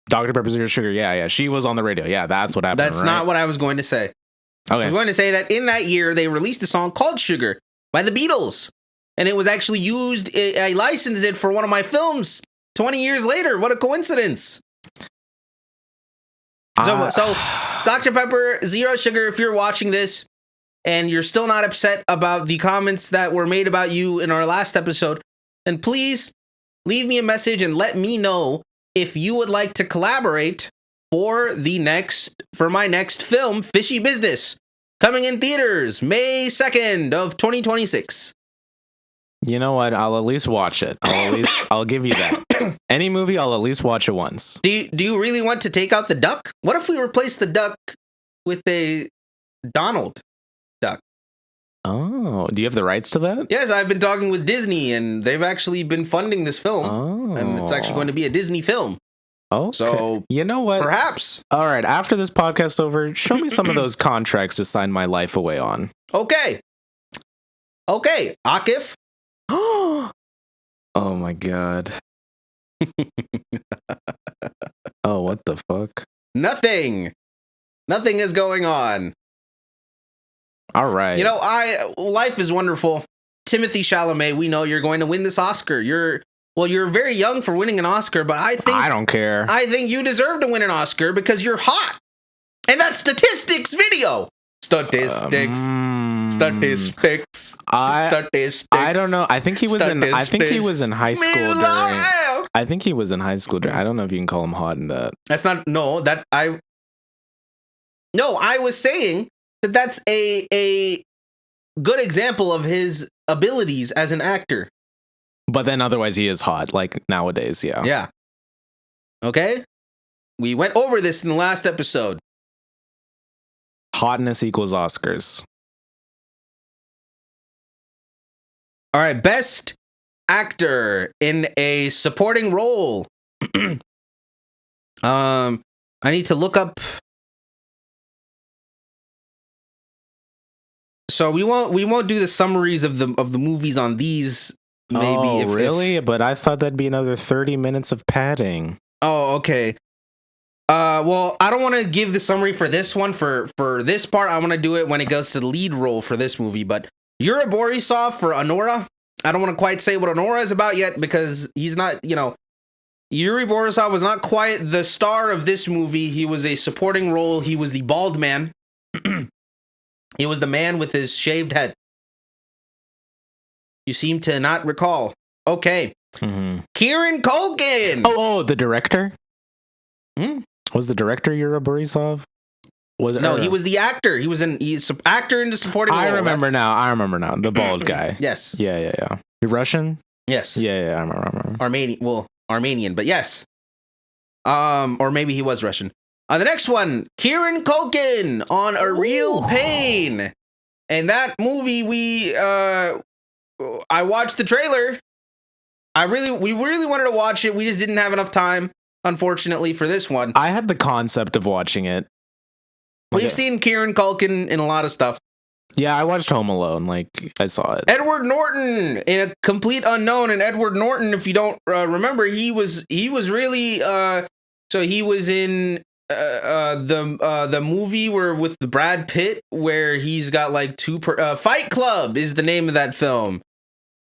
Dr. Pepper Zero Sugar. Yeah. She was on the radio. Yeah, that's what happened. That's not what I was going to say. Okay. I was going to say that in that year, they released a song called Sugar by the Beatles. And it was actually used, I licensed it for one of my films 20 years later. What a coincidence. So Dr. Pepper, Zero Sugar, if you're watching this, and you're still not upset about the comments that were made about you in our last episode, then please leave me a message and let me know if you would like to collaborate for my next film, Fishy Business, coming in theaters May 2nd of 2026. You know what? I'll at least watch it. I'll give you that. Any movie, I'll at least watch it once. Do you really want to take out the duck? What if we replace the duck with a Donald duck? Oh, do you have the rights to that? Yes, I've been talking with Disney, and they've actually been funding this film. Oh. And it's actually going to be a Disney film. Okay. So, you know what? Perhaps. All right, after this podcast's over, show me some of those contracts to sign my life away on. Okay, Akif. Oh my god. Oh, what the fuck? Nothing is going on. All right. You know, life is wonderful. Timothy Chalamet, we know you're going to win this Oscar. You're very young for winning an Oscar, but I don't care. I think you deserve to win an Oscar because you're hot. And that's Statistics video. Statistics. I don't know. I think he was in high school during. I think he was in high school during. I don't know if you can call him hot in that. That's not I was saying that that's a good example of his abilities as an actor. But then otherwise he is hot, like nowadays, yeah. Yeah. Okay? We went over this in the last episode. Hotness equals Oscars. All right, best actor in a supporting role. I need to look up. So we won't do the summaries of the movies on these. Maybe. Really? But I thought that'd be another 30 minutes of padding. Oh, okay. Well, I don't want to give the summary for this one. For this part, I want to do it when it goes to the lead role for this movie. But Yuri Borisov for Honora. I don't want to quite say what Honora is about yet because he's not, Yuri Borisov was not quite the star of this movie. He was a supporting role. He was the bald man. He was the man with his shaved head. You seem to not recall. Okay. Mm-hmm. Kieran Culkin. Oh, the director? Was the director Yuri Borisov? He was the actor. He's an actor in the supporting role. I remember now. The bald guy. Yes. Yeah. You're Russian? Yes. Yeah, I remember. Armenian, but yes. Or maybe he was Russian. The next one, Kieran Culkin on A Real Pain. And that movie, I watched the trailer. We really wanted to watch it. We just didn't have enough time, unfortunately, for this one. I had the concept of watching it. We've seen Kieran Culkin in a lot of stuff. Yeah, I watched Home Alone. I saw it. Edward Norton in A Complete Unknown. And Edward Norton, if you don't remember, he was really so he was in the movie with Brad Pitt where he's got Fight Club is the name of that film.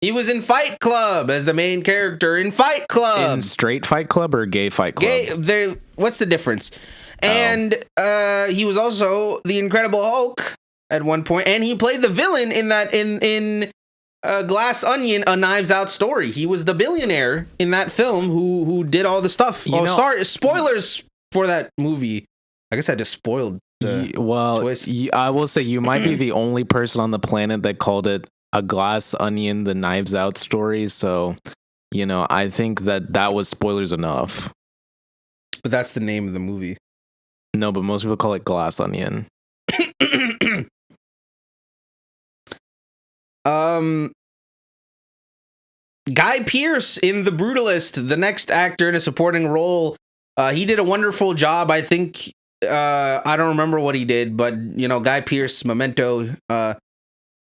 He was in Fight Club as the main character in Fight Club. In Straight Fight Club or Gay Fight Club? What's the difference? And he was also the Incredible Hulk at one point, and he played the villain in that in Glass Onion, A Knives Out Story. He was the billionaire in that film who did all the stuff. Sorry, spoilers for that movie. I guess I just spoiled the twist. I will say you might be the only person on the planet that called it A Glass Onion, The Knives Out Story. So, I think that was spoilers enough. But that's the name of the movie. No, but most people call it Glass Onion. Guy Pearce in The Brutalist, the next actor in a supporting role. He did a wonderful job. I think I don't remember what he did, but Guy Pearce, Memento.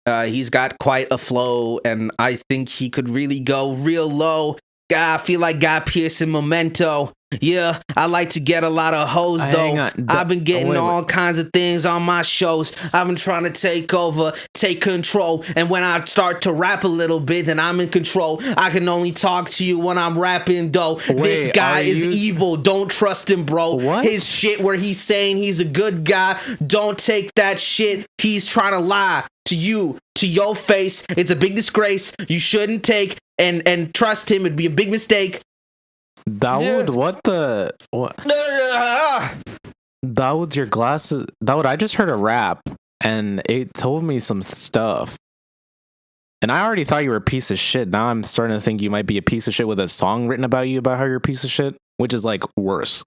He's got quite a flow, and I think he could really go real low. I feel like Guy Pearce in Memento Yeah, I like to get a lot of hoes, though. I've been getting all kinds of things on my shows. I've been trying to take over, take control. And when I start to rap a little bit, then I'm in control. I can only talk to you when I'm rapping, though. This guy is evil. Don't trust him, bro. What? His shit where he's saying he's a good guy, don't take that shit. He's trying to lie to you, to your face. It's a big disgrace. You shouldn't take and trust him. It'd be a big mistake. Dawood, what? Dawood, your glasses. Dawood, I just heard a rap and it told me some stuff. And I already thought you were a piece of shit. Now I'm starting to think you might be a piece of shit with a song written about you about how you're a piece of shit, which is like worse.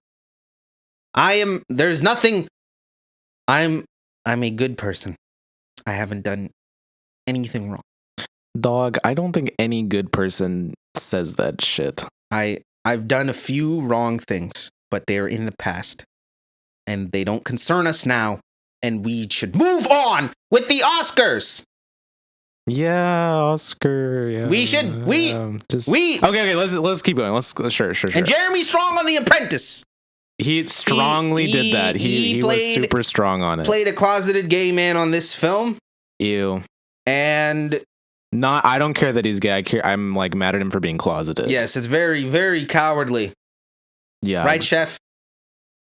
There's nothing. I'm a good person. I haven't done anything wrong. Dog, I don't think any good person says that shit. I've done a few wrong things, but they're in the past. And they don't concern us now. And we should move on with the Oscars. Yeah, Oscar. Yeah. Okay. Let's keep going. Sure. And Jeremy Strong on The Apprentice. He strongly did that. He was super strong on it. Played a closeted gay man on this film. Ew. And I don't care that he's gay. I'm like mad at him for being closeted. Yes, it's very, very cowardly. Yeah. Right, Chef?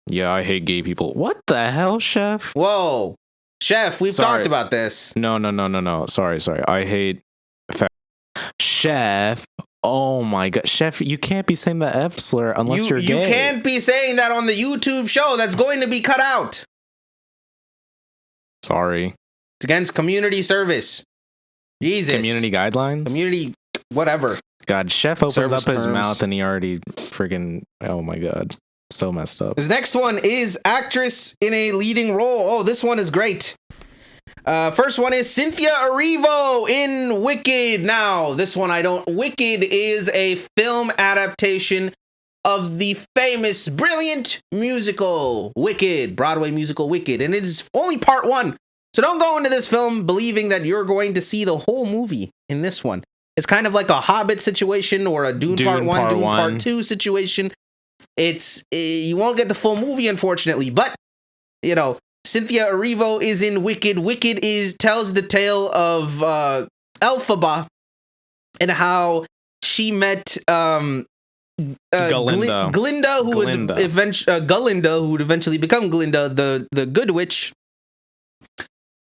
Yeah, I hate gay people. What the hell, Chef? Whoa. Chef, we've talked about this. No. Sorry. I hate Chef. Oh my god. Chef, you can't be saying the F slur unless you're gay. You can't be saying that on the YouTube show. That's going to be cut out. Sorry. It's against community service. Jesus. Community guidelines? Community, whatever. God, Chef opens up his mouth and he already freaking, oh my god. So messed up. This next one is actress in a leading role. Oh, this one is great. First one is Cynthia Erivo in Wicked. Now, this one Wicked is a film adaptation of the famous, brilliant musical Wicked, Broadway musical Wicked, and it is only part one. So don't go into this film believing that you're going to see the whole movie in this one. It's kind of like a Hobbit situation or a Dune Part 1, Dune Part 2 situation. You won't get the full movie, unfortunately, but Cynthia Erivo is in Wicked. Wicked tells the tale of Elphaba and how she met Glinda, who would eventually become Glinda, the Good Witch.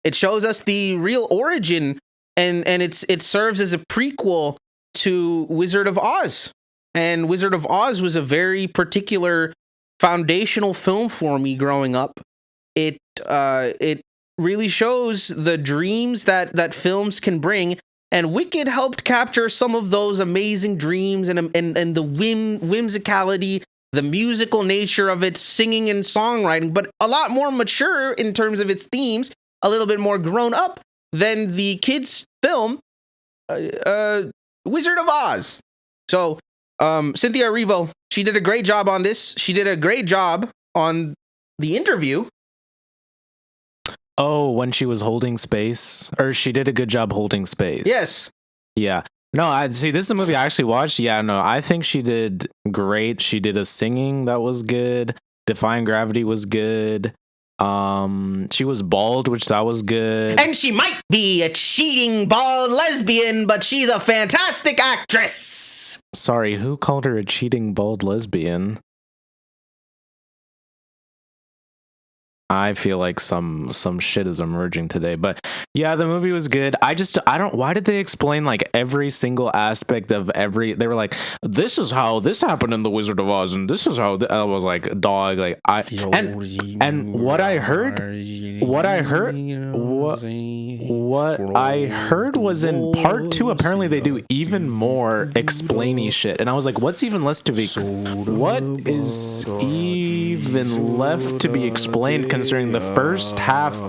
It shows us the real origin, and it serves as a prequel to Wizard of Oz. And Wizard of Oz was a very particular foundational film for me growing up. It really shows the dreams that films can bring, and Wicked helped capture some of those amazing dreams and the whimsicality, the musical nature of its singing and songwriting, but a lot more mature in terms of its themes, a little bit more grown up than the kids' film, Wizard of Oz. So, Cynthia Erivo, she did a great job on this. She did a great job on The Interview. Oh, when she was holding space? Or she did a good job holding space. Yes. Yeah. No, I see. This is a movie I actually watched. Yeah, no, I think she did great. She did a singing that was good. Defying Gravity was good. She was bald, which that was good. And she might be a cheating bald lesbian, but she's a fantastic actress. Sorry, who called her a cheating bald lesbian? I feel like some shit is emerging today, but yeah, the movie was good. I don't, why did they explain like every single aspect of they were like, this is how this happened in the Wizard of Oz, and this is how I was like, dog, like and what I heard was in part 2, apparently they do even more explainy shit, and I was like, what's even less to be, what is even left to be explained, considering the first half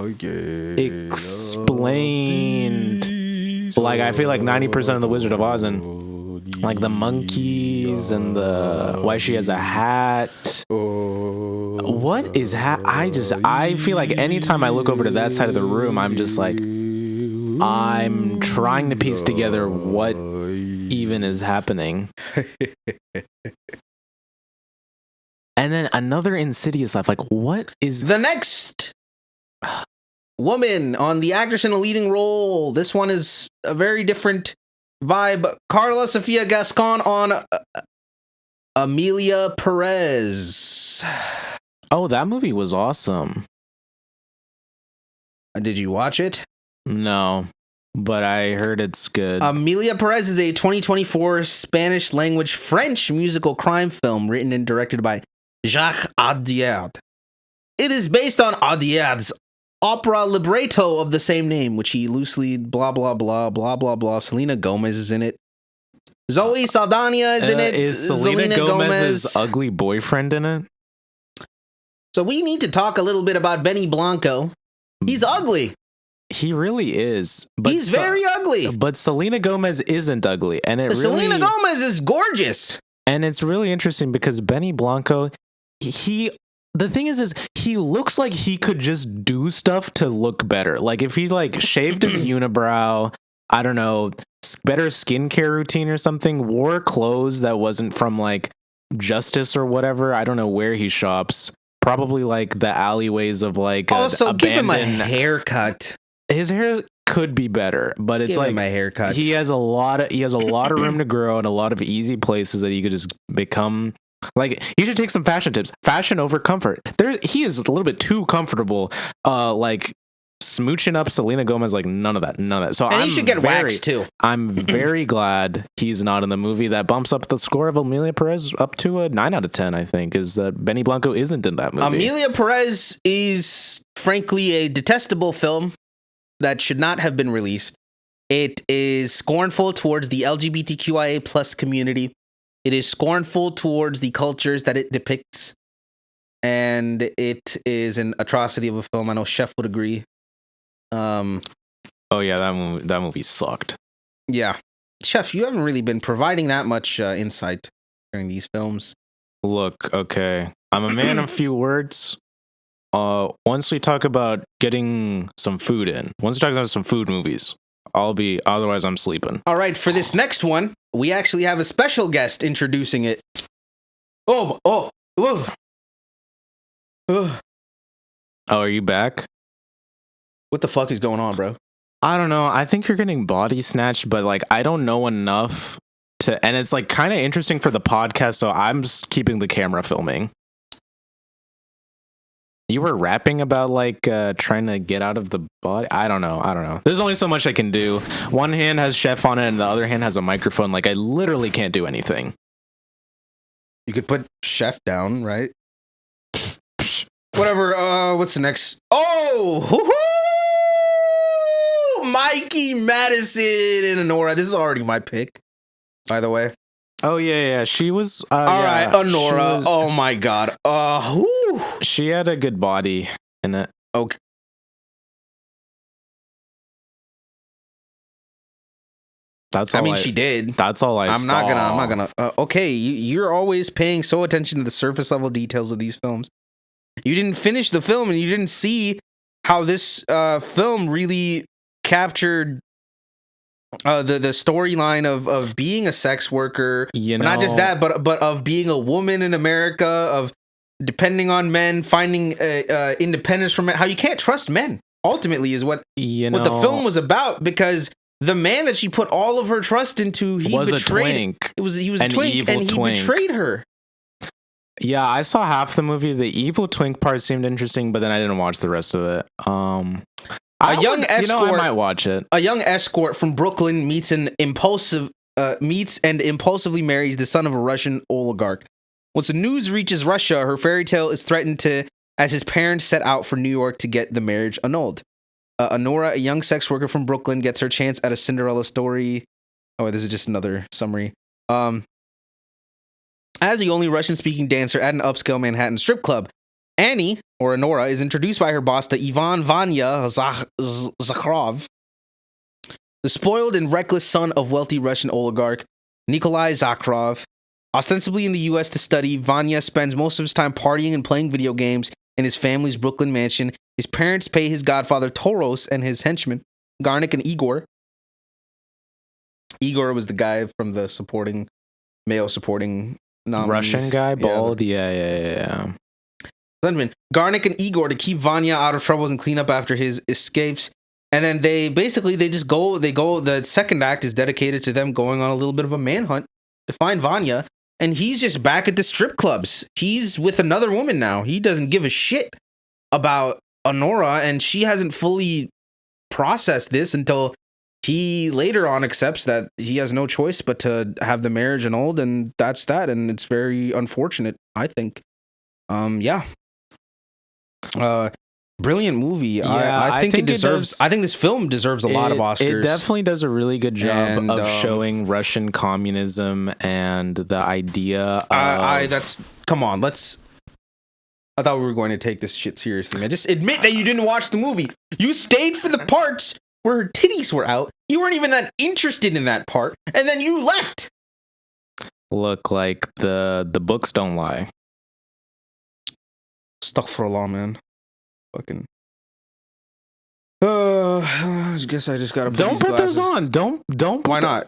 explained, like, I feel like 90% of the Wizard of Oz, and like the monkeys and the why she has a hat. What is I feel like anytime I look over to that side of the room, I'm just like, I'm trying to piece together what even is happening. And then another Insidious life. Like, what is the next woman on the actress in a leading role? This one is a very different vibe. Carla Sofia Gascon on Amelia Perez. Oh, that movie was awesome. Did you watch it? No, but I heard it's good. Amelia Perez is a 2024 Spanish language French musical crime film written and directed by Jacques Audiard. It is based on Audiard's opera libretto of the same name, which he loosely blah blah blah blah blah blah. Selena Gomez is in it. Zoe Saldana is in it. Is Selena Gomez's ugly boyfriend in it? So we need to talk a little bit about Benny Blanco. He's ugly. He really is. But he's very ugly. But Selena Gomez isn't ugly, and Selena Gomez is gorgeous. And it's really interesting because Benny Blanco, the thing is he looks like he could just do stuff to look better. Like if he like shaved his unibrow, I don't know, better skincare routine or something, wore clothes that wasn't from like Justice or whatever. I don't know where he shops. Probably like the alleyways of like also give him a haircut. His hair could be better, but it's like my haircut. He has a lot of room to grow and a lot of easy places that he could just become. Like you should take some fashion tips. Fashion over comfort. He is a little bit too comfortable. Like smooching up Selena Gomez, like none of that. So he should get waxed too. I'm very glad he's not in the movie. That bumps up the score of Amelia Perez up to a 9 out of 10. I think is that Benny Blanco isn't in that movie. Amelia Perez is frankly a detestable film that should not have been released. It is scornful towards the LGBTQIA plus community. It is scornful towards the cultures that it depicts. And it is an atrocity of a film. I know Chef would agree. Oh yeah, that movie sucked. Yeah. Chef, you haven't really been providing that much insight during these films. Look, okay. I'm a man of few words. Once we talk about getting some food in, once we talk about some food movies, otherwise I'm sleeping. All right, for this next one, we actually have a special guest introducing it. Oh, are you back? What the fuck is going on, bro? I don't know. I think you're getting body snatched, but like I don't know enough and it's like kind of interesting for the podcast, so I'm just keeping the camera filming. You were rapping about like trying to get out of the body. I don't know. There's only so much I can do. One hand has Chef on it and the other hand has a microphone. Like I literally can't do anything. You could put Chef down, right? Whatever. What's the next? Oh, Mikey Madison and Honora. This is already my pick, by the way. Oh yeah. She was. All right, Honora. Oh my god. She had a good body in it. Okay. That's all. She did. That's all I saw. I'm not gonna. Okay, you're always paying so attention to the surface level details of these films. You didn't finish the film, and you didn't see how this film really captured the storyline of being a sex worker. Not just that, but of being a woman in America, of depending on men, finding independence from men. How you can't trust men. Ultimately, is what the film was about, because the man that she put all of her trust into, he was betrayed. A twink. He was a twink, and he betrayed her. Yeah, I saw half the movie. The evil twink part seemed interesting, but then I didn't watch the rest of it. I might watch it. A young escort from Brooklyn meets and impulsively marries the son of a Russian oligarch. Once the news reaches Russia, her fairy tale is threatened as his parents set out for New York to get the marriage annulled. Honora, a young sex worker from Brooklyn, gets her chance at a Cinderella story. Oh, this is just another summary. As the only Russian-speaking dancer at an upscale Manhattan strip club, Annie, or Honora, is introduced by her boss to Ivan Vanya Zakharov, the spoiled and reckless son of wealthy Russian oligarch Nikolai Zakharov. Ostensibly in the U.S. to study, Vanya spends most of his time partying and playing video games in his family's Brooklyn mansion. His parents pay his godfather Toros and his henchmen, Garnik and Igor. Igor was the guy from the male supporting nominees. Russian guy, bald. Yeah. Thunderman, Garnick and Igor to keep Vanya out of troubles and clean up after his escapes. And then they just go. The second act is dedicated to them going on a little bit of a manhunt to find Vanya. And he's just back at the strip clubs. He's with another woman now. He doesn't give a shit about Honora, and she hasn't fully processed this until he later on accepts that he has no choice but to have the marriage annulled, and that's that. And it's very unfortunate, I think. Brilliant movie. Yeah, I think it deserves. I think this film deserves a lot of Oscars. It definitely does a really good job of showing Russian communism and the idea of. Come on. I thought we were going to take this shit seriously, man. Just admit that you didn't watch the movie. You stayed for the parts where her titties were out. You weren't even that interested in that part, and then you left. Look, like the books don't lie. Stuck for a law, man. Fucking. I guess I just gotta. Don't put those on. Don't. Why not?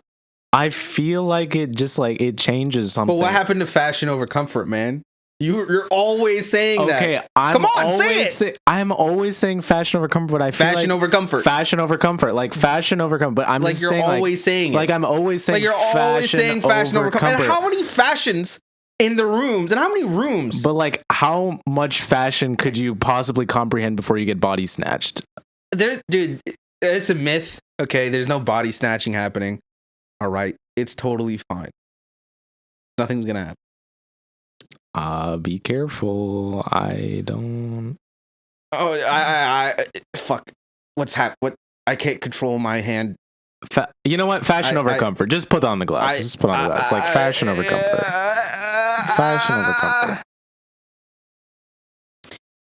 I feel like it just like it changes something. But what happened to fashion over comfort, man? You're always saying that. Okay, come on, say it. I'm always saying fashion over comfort, but I feel fashion over comfort. Fashion over comfort, like fashion over comfort. But I'm like just you're saying, always saying it. Like I'm always saying. Like you're always saying fashion over comfort. And how many fashions in the rooms? And how many rooms? But like, how much fashion could you possibly comprehend before you get body snatched? Dude, it's a myth. Okay, there's no body snatching happening. All right, it's totally fine. Nothing's gonna happen. Be careful. I don't. Oh, I fuck. What's happened? What? I can't control my hand. You know what? Fashion over comfort. Just put on the glasses. Just put on the glasses. Like fashion over comfort. Fashion over comfort.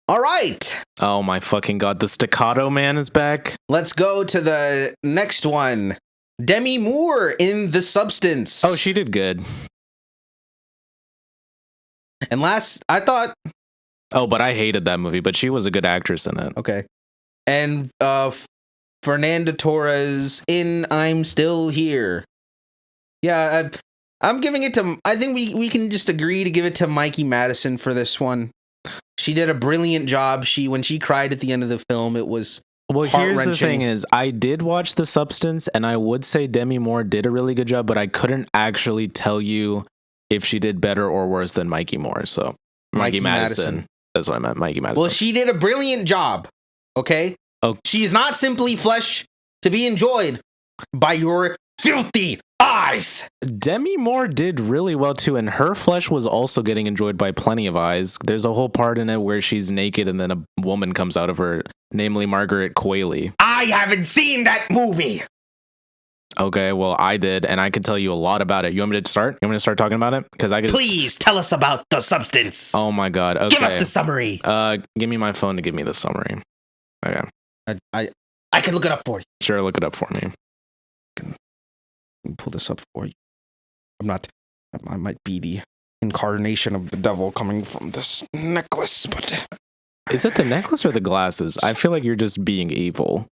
All right. Oh my fucking god! The staccato man is back. Let's go to the next one. Demi Moore in The Substance. Oh, she did good. And last, I thought. Oh, but I hated that movie. But she was a good actress in it. Okay. And Fernanda Torres in I'm Still Here. Yeah, I'm giving it to. I think we can just agree to give it to Mikey Madison for this one. She did a brilliant job. When she cried at the end of the film, it was. Well, here's the thing is, I did watch The Substance, and I would say Demi Moore did a really good job, but I couldn't actually tell you if she did better or worse than Mikey Moore. So Mikey Madison. That's what I meant. Mikey Madison. Well, she did a brilliant job. Okay. Oh, she is not simply flesh to be enjoyed by your filthy eyes. Demi Moore did really well too, and her flesh was also getting enjoyed by plenty of eyes. There's a whole part in it where she's naked and then a woman comes out of her, namely Margaret Qualley. I haven't seen that movie. Okay, well, I did, and I can tell you a lot about it. You want me to start? You want me to start talking about it? Because I could. Please tell us about The Substance. Oh my god! Okay. Give us the summary. Give me my phone to give me the summary. Okay. I can look it up for you. Sure, look it up for me. I can pull this up for you. I might be the incarnation of the devil coming from this necklace, but. Is it the necklace or the glasses? I feel like you're just being evil.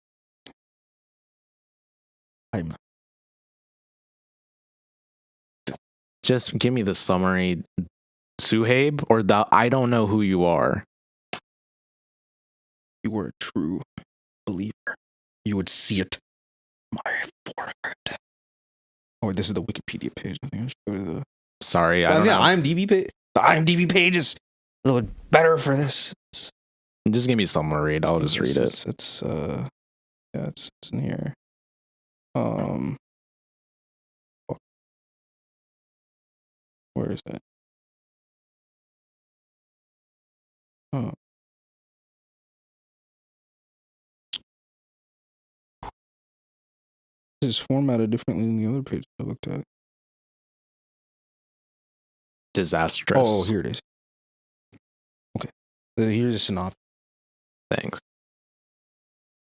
I'm not. Just give me the summary, Suhaib, or I don't know who you are. If you were a true believer, you would see it on my forehead. Oh, this is the Wikipedia page. I think I should go to the. Sorry, I don't know. IMDb page. The IMDb page is a little better for this. Just give me something to read. I'll just read it. It's in here. Where is it? Oh. This is formatted differently than the other pages I looked at. Disastrous. Oh, here it is. Okay. Here's a synopsis. Thanks.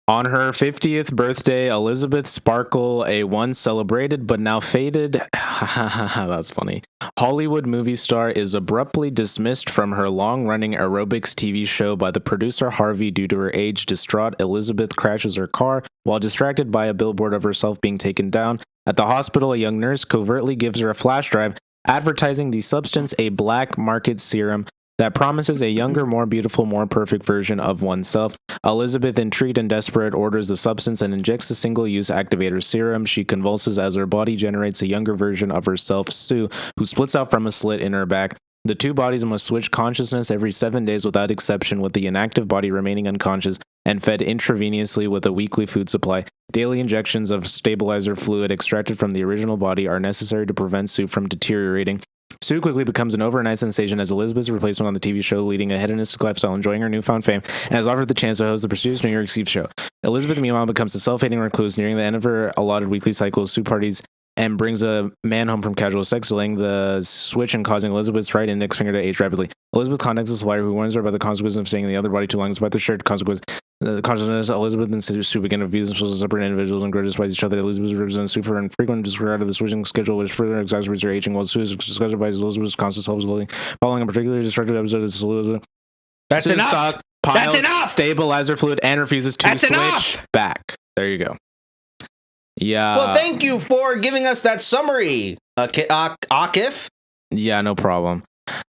On her 50th birthday, Elizabeth Sparkle, a once celebrated but now faded, that's funny, Hollywood movie star, is abruptly dismissed from her long-running aerobics TV show by the producer Harvey due to her age. Distraught, Elizabeth crashes her car while distracted by a billboard of herself being taken down. At the hospital, a young nurse covertly gives her a flash drive advertising the substance a black market serum that promises a younger, more beautiful, more perfect version of oneself. Elizabeth, intrigued and desperate, orders the substance and injects the single-use activator serum. She convulses as her body generates a younger version of herself, Sue, who splits out from a slit in her back. The two bodies must switch consciousness every 7 days without exception, with the inactive body remaining unconscious and fed intravenously with a weekly food supply. Daily injections of stabilizer fluid extracted from the original body are necessary to prevent Sue from deteriorating. Sue quickly becomes an overnight sensation as Elizabeth's replacement on the TV show, leading a hedonistic lifestyle, enjoying her newfound fame, and has offered the chance to host the prestigious New York Eve show. Elizabeth, meanwhile, becomes a self-hating recluse, nearing the end of her allotted weekly cycle. Sue parties and brings a man home from casual sex, delaying the switch and causing Elizabeth's right index finger to age rapidly. Elizabeth contacts the supplier, who warns her about the consequences of staying in the other body too long. Despite the shared consequence, the consciousness, Elizabeth and Sue begin to view themselves as separate individuals and grow to despise each other. Elizabeth represents Sue for her infrequent disregard of the switching schedule, which further exacerbates her aging, while Sue is disgusted by Elizabeth's constant self-loathing. Following a particularly destructive episode of Elizabeth, That's Sue enough. Stock piles That's enough. stabilizer fluid and refuses to That's switch enough. back. There you go. Yeah. Well, thank you for giving us that summary, Akif. Yeah, no problem.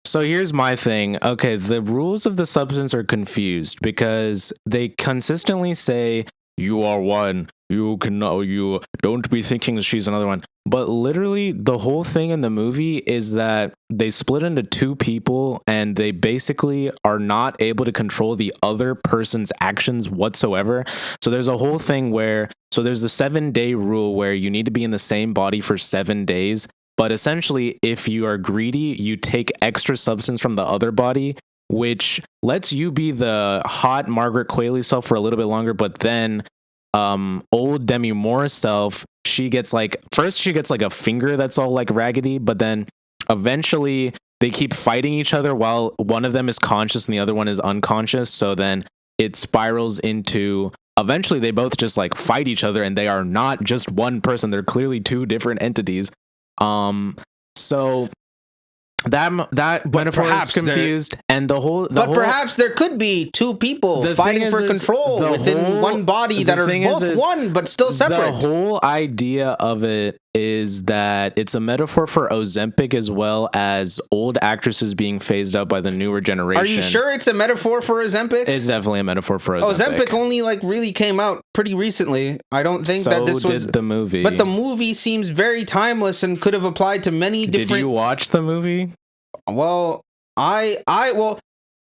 So here's my thing. Okay, the rules of the substance are confused because they consistently say you are one. You cannot. You don't be thinking she's another one. But literally, the whole thing in the movie is that they split into two people, and they basically are not able to control the other person's actions whatsoever. So there's a whole thing where, so there's the 7-day rule where you need to be in the same body for 7 days. But essentially, if you are greedy, you take extra substance from the other body, which lets you be the hot Margaret Qualley self for a little bit longer. But then old Demi Moore self, she gets like a finger that's all like raggedy, but then eventually they keep fighting each other while one of them is conscious and the other one is unconscious. So then it spirals into eventually they both just like fight each other, and they are not just one person. They're clearly two different entities. So that metaphor is confused, and perhaps there could be two people fighting for control within one body that are both one but still separate. The whole idea of it is that it's a metaphor for Ozempic as well as old actresses being phased out by the newer generation. Are you sure it's a metaphor for Ozempic? It's definitely a metaphor for Ozempic. Ozempic only like really came out pretty recently. I don't think that this was the movie. But the movie seems very timeless and could have applied to many different. Did you watch the movie? Well, I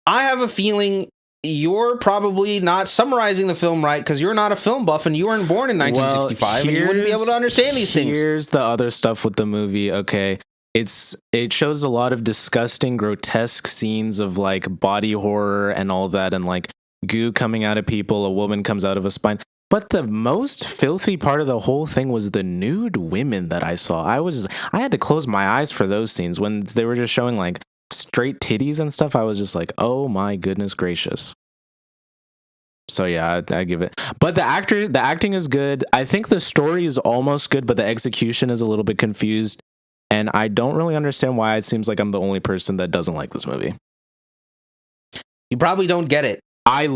have a feeling you're probably not summarizing the film right because you're not a film buff and you weren't born in 1965 and you wouldn't be able to understand these things. Here's the other stuff with the movie. Okay, it shows a lot of disgusting, grotesque scenes of like body horror and all that, and like goo coming out of people. A woman comes out of a spine. But the most filthy part of the whole thing was the nude women that I saw. I had to close my eyes for those scenes when they were just showing like straight titties and stuff. I was just like, oh my goodness gracious. So yeah, I give it. But the acting is good. I think the story is almost good, but the execution is a little bit confused. And I don't really understand why it seems like I'm the only person that doesn't like this movie. You probably don't get it. I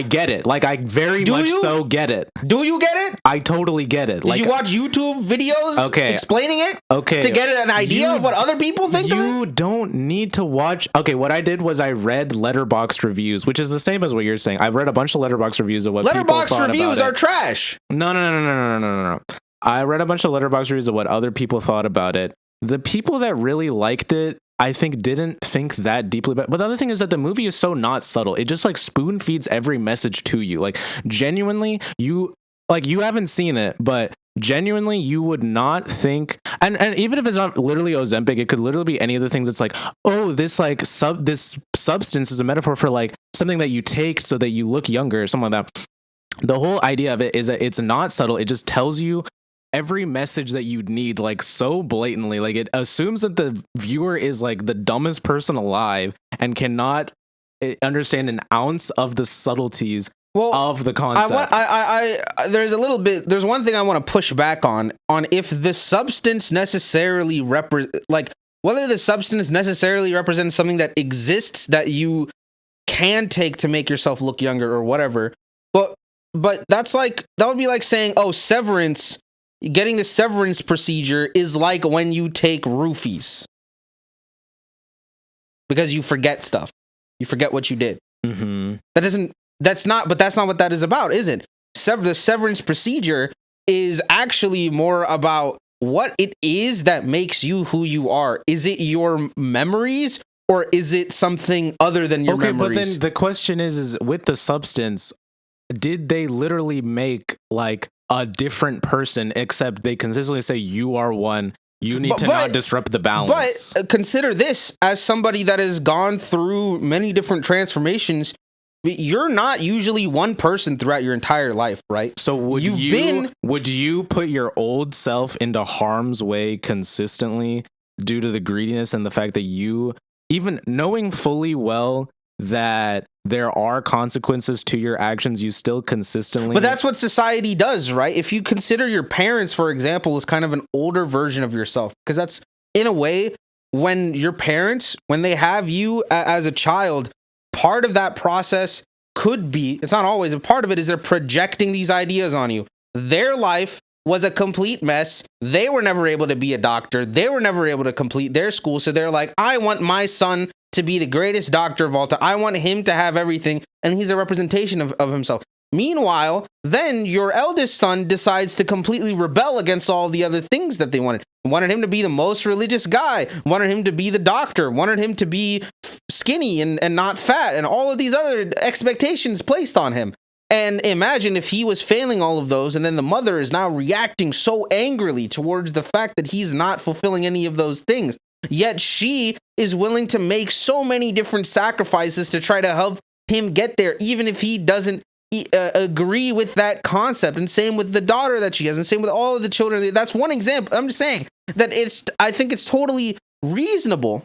get it. Like, I very much so get it. Do you get it? I totally get it. Did you watch YouTube videos explaining it? Okay. To get an idea of what other people think of it? You don't need to watch. Okay, what I did was I read Letterboxd reviews, which is the same as what you're saying. I've read a bunch of Letterboxd reviews of what people thought about it. Letterboxd reviews are trash. No. I read a bunch of Letterboxd reviews of what other people thought about it. The people that really liked it, I think, didn't think that deeply about it. But the other thing is that the movie is so not subtle. It just like spoon feeds every message to you. Like, genuinely, you haven't seen it, but genuinely you would not think, and even if it's not literally Ozempic, it could literally be any of the things that's like, oh, this substance is a metaphor for like something that you take so that you look younger or something like that. The whole idea of it is that it's not subtle. It just tells you every message that you need, like, so blatantly. Like, it assumes that the viewer is like the dumbest person alive and cannot understand an ounce of the subtleties of the concept. There's one thing I want to push back on if the substance necessarily whether the substance necessarily represents something that exists that you can take to make yourself look younger or whatever. But that's like, that would be like saying, oh, severance, getting the severance procedure is like when you take roofies. because you forget stuff. You forget what you did. Mm-hmm. That's not what that is about, is it? The severance procedure is actually more about what it is that makes you who you are. Is it your memories, or is it something other than your memories? But then the question is with the substance, did they literally make like a different person, except they consistently say you are one? You need to not disrupt the balance. But consider this as somebody that has gone through many different transformations. You're not usually one person throughout your entire life, right? So would you put your old self into harm's way consistently due to the greediness and the fact that you, even knowing fully well that there are consequences to your actions, you still consistently... But that's what society does, right? If you consider your parents, for example, as kind of an older version of yourself, because that's, in a way, when your parents, when they have you as a child, part of that process could be, it's not always, a part of it is they're projecting these ideas on you. Their life was a complete mess. They were never able to be a doctor. They were never able to complete their school. So they're like, I want my son to be the greatest doctor of all time. I want him to have everything. And he's a representation of himself. Meanwhile, then your eldest son decides to completely rebel against all the other things that they wanted. Wanted him to be the most religious guy, wanted him to be the doctor, wanted him to be skinny and not fat, and all of these other expectations placed on him. And imagine if he was failing all of those, and then the mother is now reacting so angrily towards the fact that he's not fulfilling any of those things. Yet she is willing to make so many different sacrifices to try to help him get there, even if he doesn't agree with that concept. And same with the daughter that she has, and same with all of the children. That's one example. I'm just saying that I think it's totally reasonable,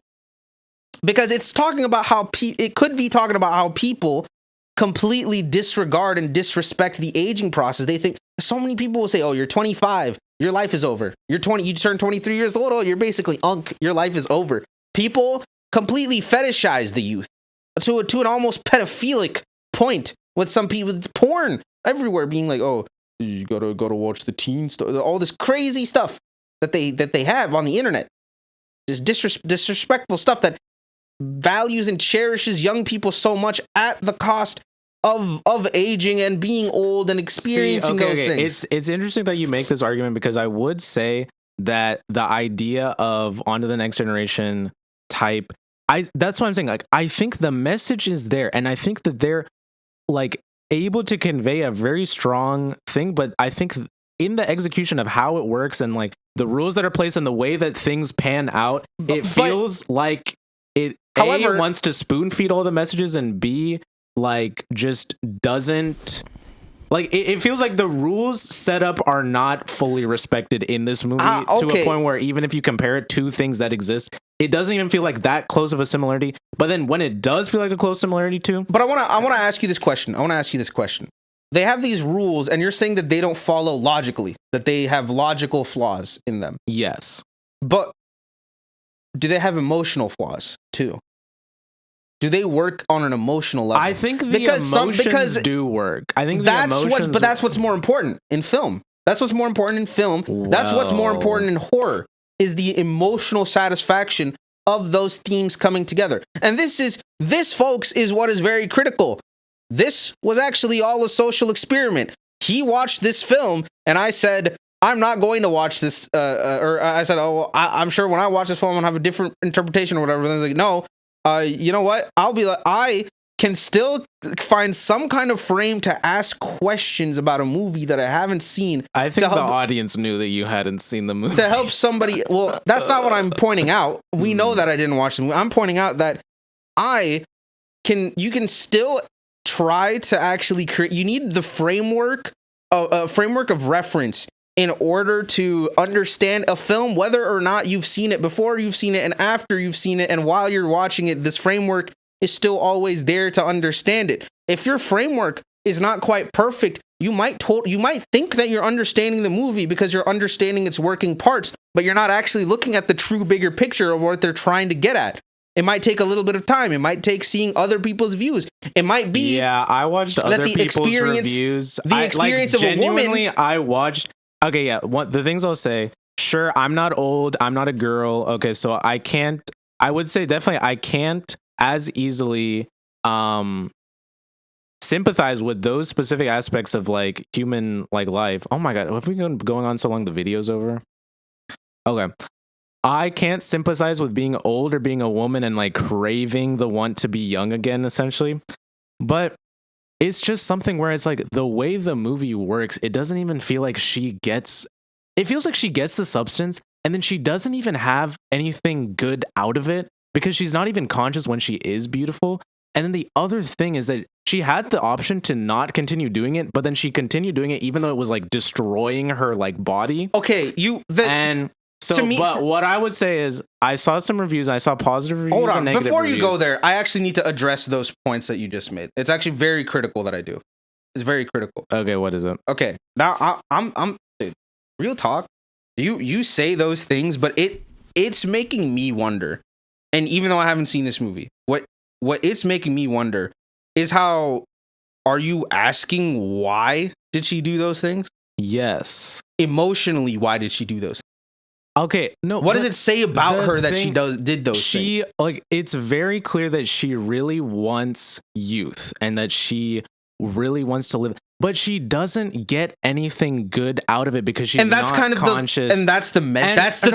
because it's talking about how it could be talking about how people completely disregard and disrespect the aging process. They think, so many people will say, oh, you're 25, your life is over. You're 20, you turn 23 years old, oh, you're basically your life is over. People completely fetishize the youth to an almost pedophilic point, with some people, porn everywhere being like, oh, you gotta watch the teen stuff, all this crazy stuff that they have on the internet. This disrespectful stuff that values and cherishes young people so much at the cost of aging and being old and experiencing those things. It's interesting that you make this argument, because I would say that the idea of onto the next generation type, that's what I'm saying. Like, I think the message is there, and I think that they're like able to convey a very strong thing, but I think in the execution of how it works and like the rules that are placed and the way that things pan out, it feels like it A, wants to spoon feed all the messages, and B, like just doesn't, like it feels like the rules set up are not fully respected in this movie, to a point where even if you compare it to things that exist, it doesn't even feel like that close of a similarity. But then when it does feel like a close similarity too. But I want to ask you this question. They have these rules, and you're saying that they don't follow logically, that they have logical flaws in them. Yes. But do they have emotional flaws too? Do they work on an emotional level? I think the emotions do work. I think that's what's more important in film. That's what's more important in film. Well, that's what's more important in horror, is the emotional satisfaction of those themes coming together. And this, folks, is what is very critical. This was actually all a social experiment. He watched this film, and I said, I'm not going to watch this. Or I said, oh, I'm sure when I watch this film, I'm going to have a different interpretation or whatever. And I was like, no, you know what? I can still find some kind of frame to ask questions about a movie that I haven't seen. I think the audience knew that you hadn't seen the movie. To help somebody. Well, that's not what I'm pointing out. We know that I didn't watch the movie. I'm pointing out that you can still try to actually create. You need the framework of reference in order to understand a film, whether or not you've seen it before, you've seen it, and after you've seen it, and while you're watching it, this framework is still always there to understand it. If your framework is not quite perfect, you might think that you're understanding the movie because you're understanding its working parts, but you're not actually looking at the true bigger picture of what they're trying to get at. It might take a little bit of time. It might take seeing other people's views. It might be I watched other people's reviews. The experience of a woman. I watched. Okay, yeah. The things I'll say. Sure, I'm not old. I'm not a girl. Okay, so I I would say definitely I can't as easily sympathize with those specific aspects of like human like life. Oh my god, have we been going on so long the video's over? Okay. I can't sympathize with being old or being a woman and like craving the want to be young again, essentially. But it's just something where it's like the way the movie works, it doesn't even feel like it feels like she gets the substance and then she doesn't even have anything good out of it because she's not even conscious when she is beautiful. And then the other thing is that she had the option to not continue doing it, but then she continued doing it even though it was like destroying her like body. Okay, So, but what I would say is, I saw some reviews. I saw positive reviews. Hold on, and negative before reviews. you go there, I actually need to address those points that you just made. It's actually very critical that I do. It's very critical. Okay, what is it? Okay, now I'm dude, real talk. You say those things, but it's making me wonder. And even though I haven't seen this movie, what it's making me wonder is how are you asking why did she do those things? Yes. Emotionally, why did she do those? Okay, no. What does it say about her that she did those things? Like, it's very clear that she really wants youth and that she really wants to live, but she doesn't get anything good out of it because she's not conscious. And that's the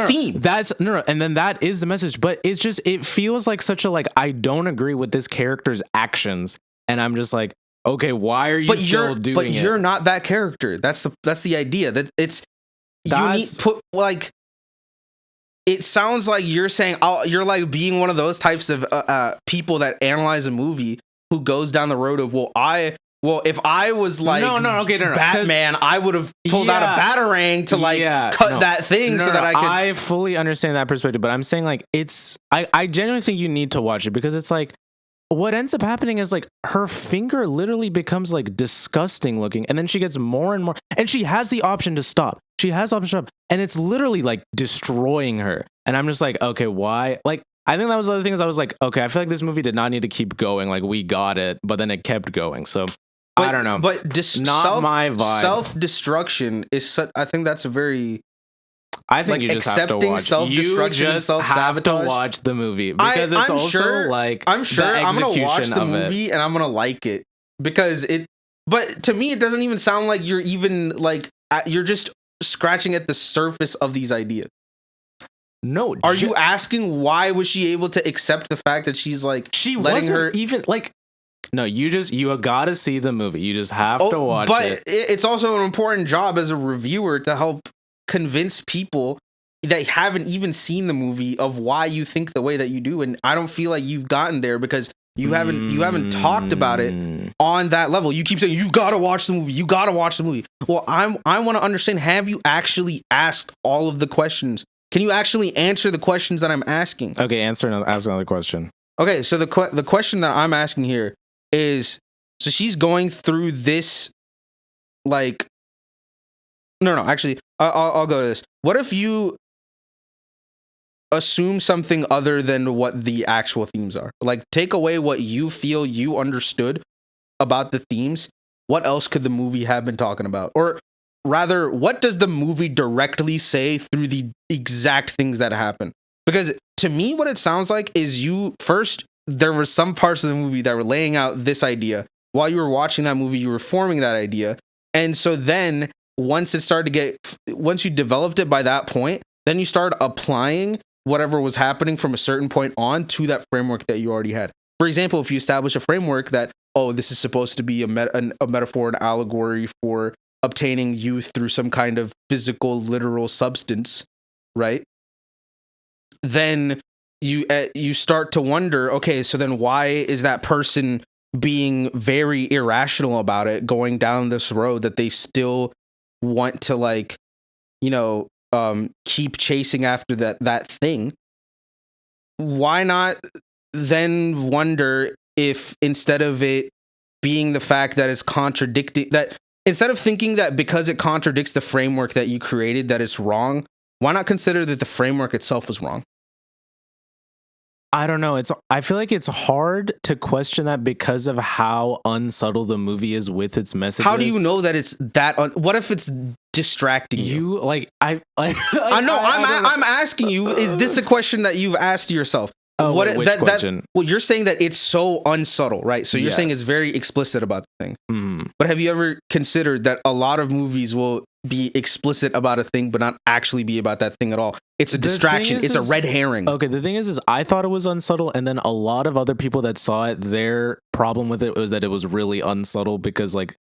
theme. That's no, and then that is the message. But it's just it feels like such a like I don't agree with this character's actions, and I'm just like, okay, why are you still doing it? But you're not that character. That's the idea that it's you need put like. It sounds like you're saying you're like being one of those types of people that analyze a movie who goes down the road of if I was like Batman, I would have pulled out a batarang to cut that thing so that I could. I fully understand that perspective, but I'm saying like I genuinely think you need to watch it because it's like what ends up happening is like her finger literally becomes like disgusting looking, and then she gets more and more, and she has the option to stop. She has the option to stop, and it's literally like destroying her. And I'm just like, okay, why? Like, I think that was the other things I was like, okay, I feel like this movie did not need to keep going. Like, we got it, but then it kept going. So I don't know. But not my vibe. Self-destruction is I think that's a very. I think you just have to watch. Self-destruction and self-sabotage. Have to watch the movie because it's I'm sure I'm gonna watch the movie and I'm gonna like it because it. But to me, it doesn't even sound like you're even like you're just scratching at the surface of these ideas. No, are you asking why was she able to accept the fact that she's like she wasn't even like. No, you gotta see the movie. You just have to watch it. But it's also an important job as a reviewer to help convince people that haven't even seen the movie of why you think the way that you do, and I don't feel like you've gotten there because you haven't talked about it on that level. You keep saying you gotta watch the movie. You gotta watch the movie. Well, I want to understand. Have you actually asked all of the questions? Can you actually answer the questions that I'm asking? Okay, ask another question. Okay, so the question that I'm asking here is, so she's going through this, like, no, actually, I'll go to this. What if you assume something other than what the actual themes are? Like, take away what you feel you understood about the themes. What else could the movie have been talking about? Or rather, what does the movie directly say through the exact things that happen? Because to me, what it sounds like is there were some parts of the movie that were laying out this idea. While you were watching that movie, you were forming that idea. And so then once you developed it by that point, then you start applying whatever was happening from a certain point on to that framework that you already had. For example, if you establish a framework that, this is supposed to be a metaphor, an allegory for obtaining youth through some kind of physical, literal substance, right? Then you start to wonder, okay, so then why is that person being very irrational about it, going down this road that they still want to, like, keep chasing after that thing? Why not then wonder if instead of it being the fact that it's contradicting, that instead of thinking that because it contradicts the framework that you created that it's wrong, why not consider that the framework itself was wrong? I don't know. I feel like it's hard to question that because of how unsubtle the movie is with its messages. How do you know that it's that? What if it's distracting you? I'm asking you. Is this a question that you've asked yourself? Oh, what wait, which question? well, you're saying that it's so unsubtle, right? So you're saying it's very explicit about the thing. Mm. But have you ever considered that a lot of movies will be explicit about a thing, but not actually be about that thing at all? It's a distraction. It's a red herring. Okay, the thing is I thought it was unsubtle, and then a lot of other people that saw it, their problem with it was that it was really unsubtle because like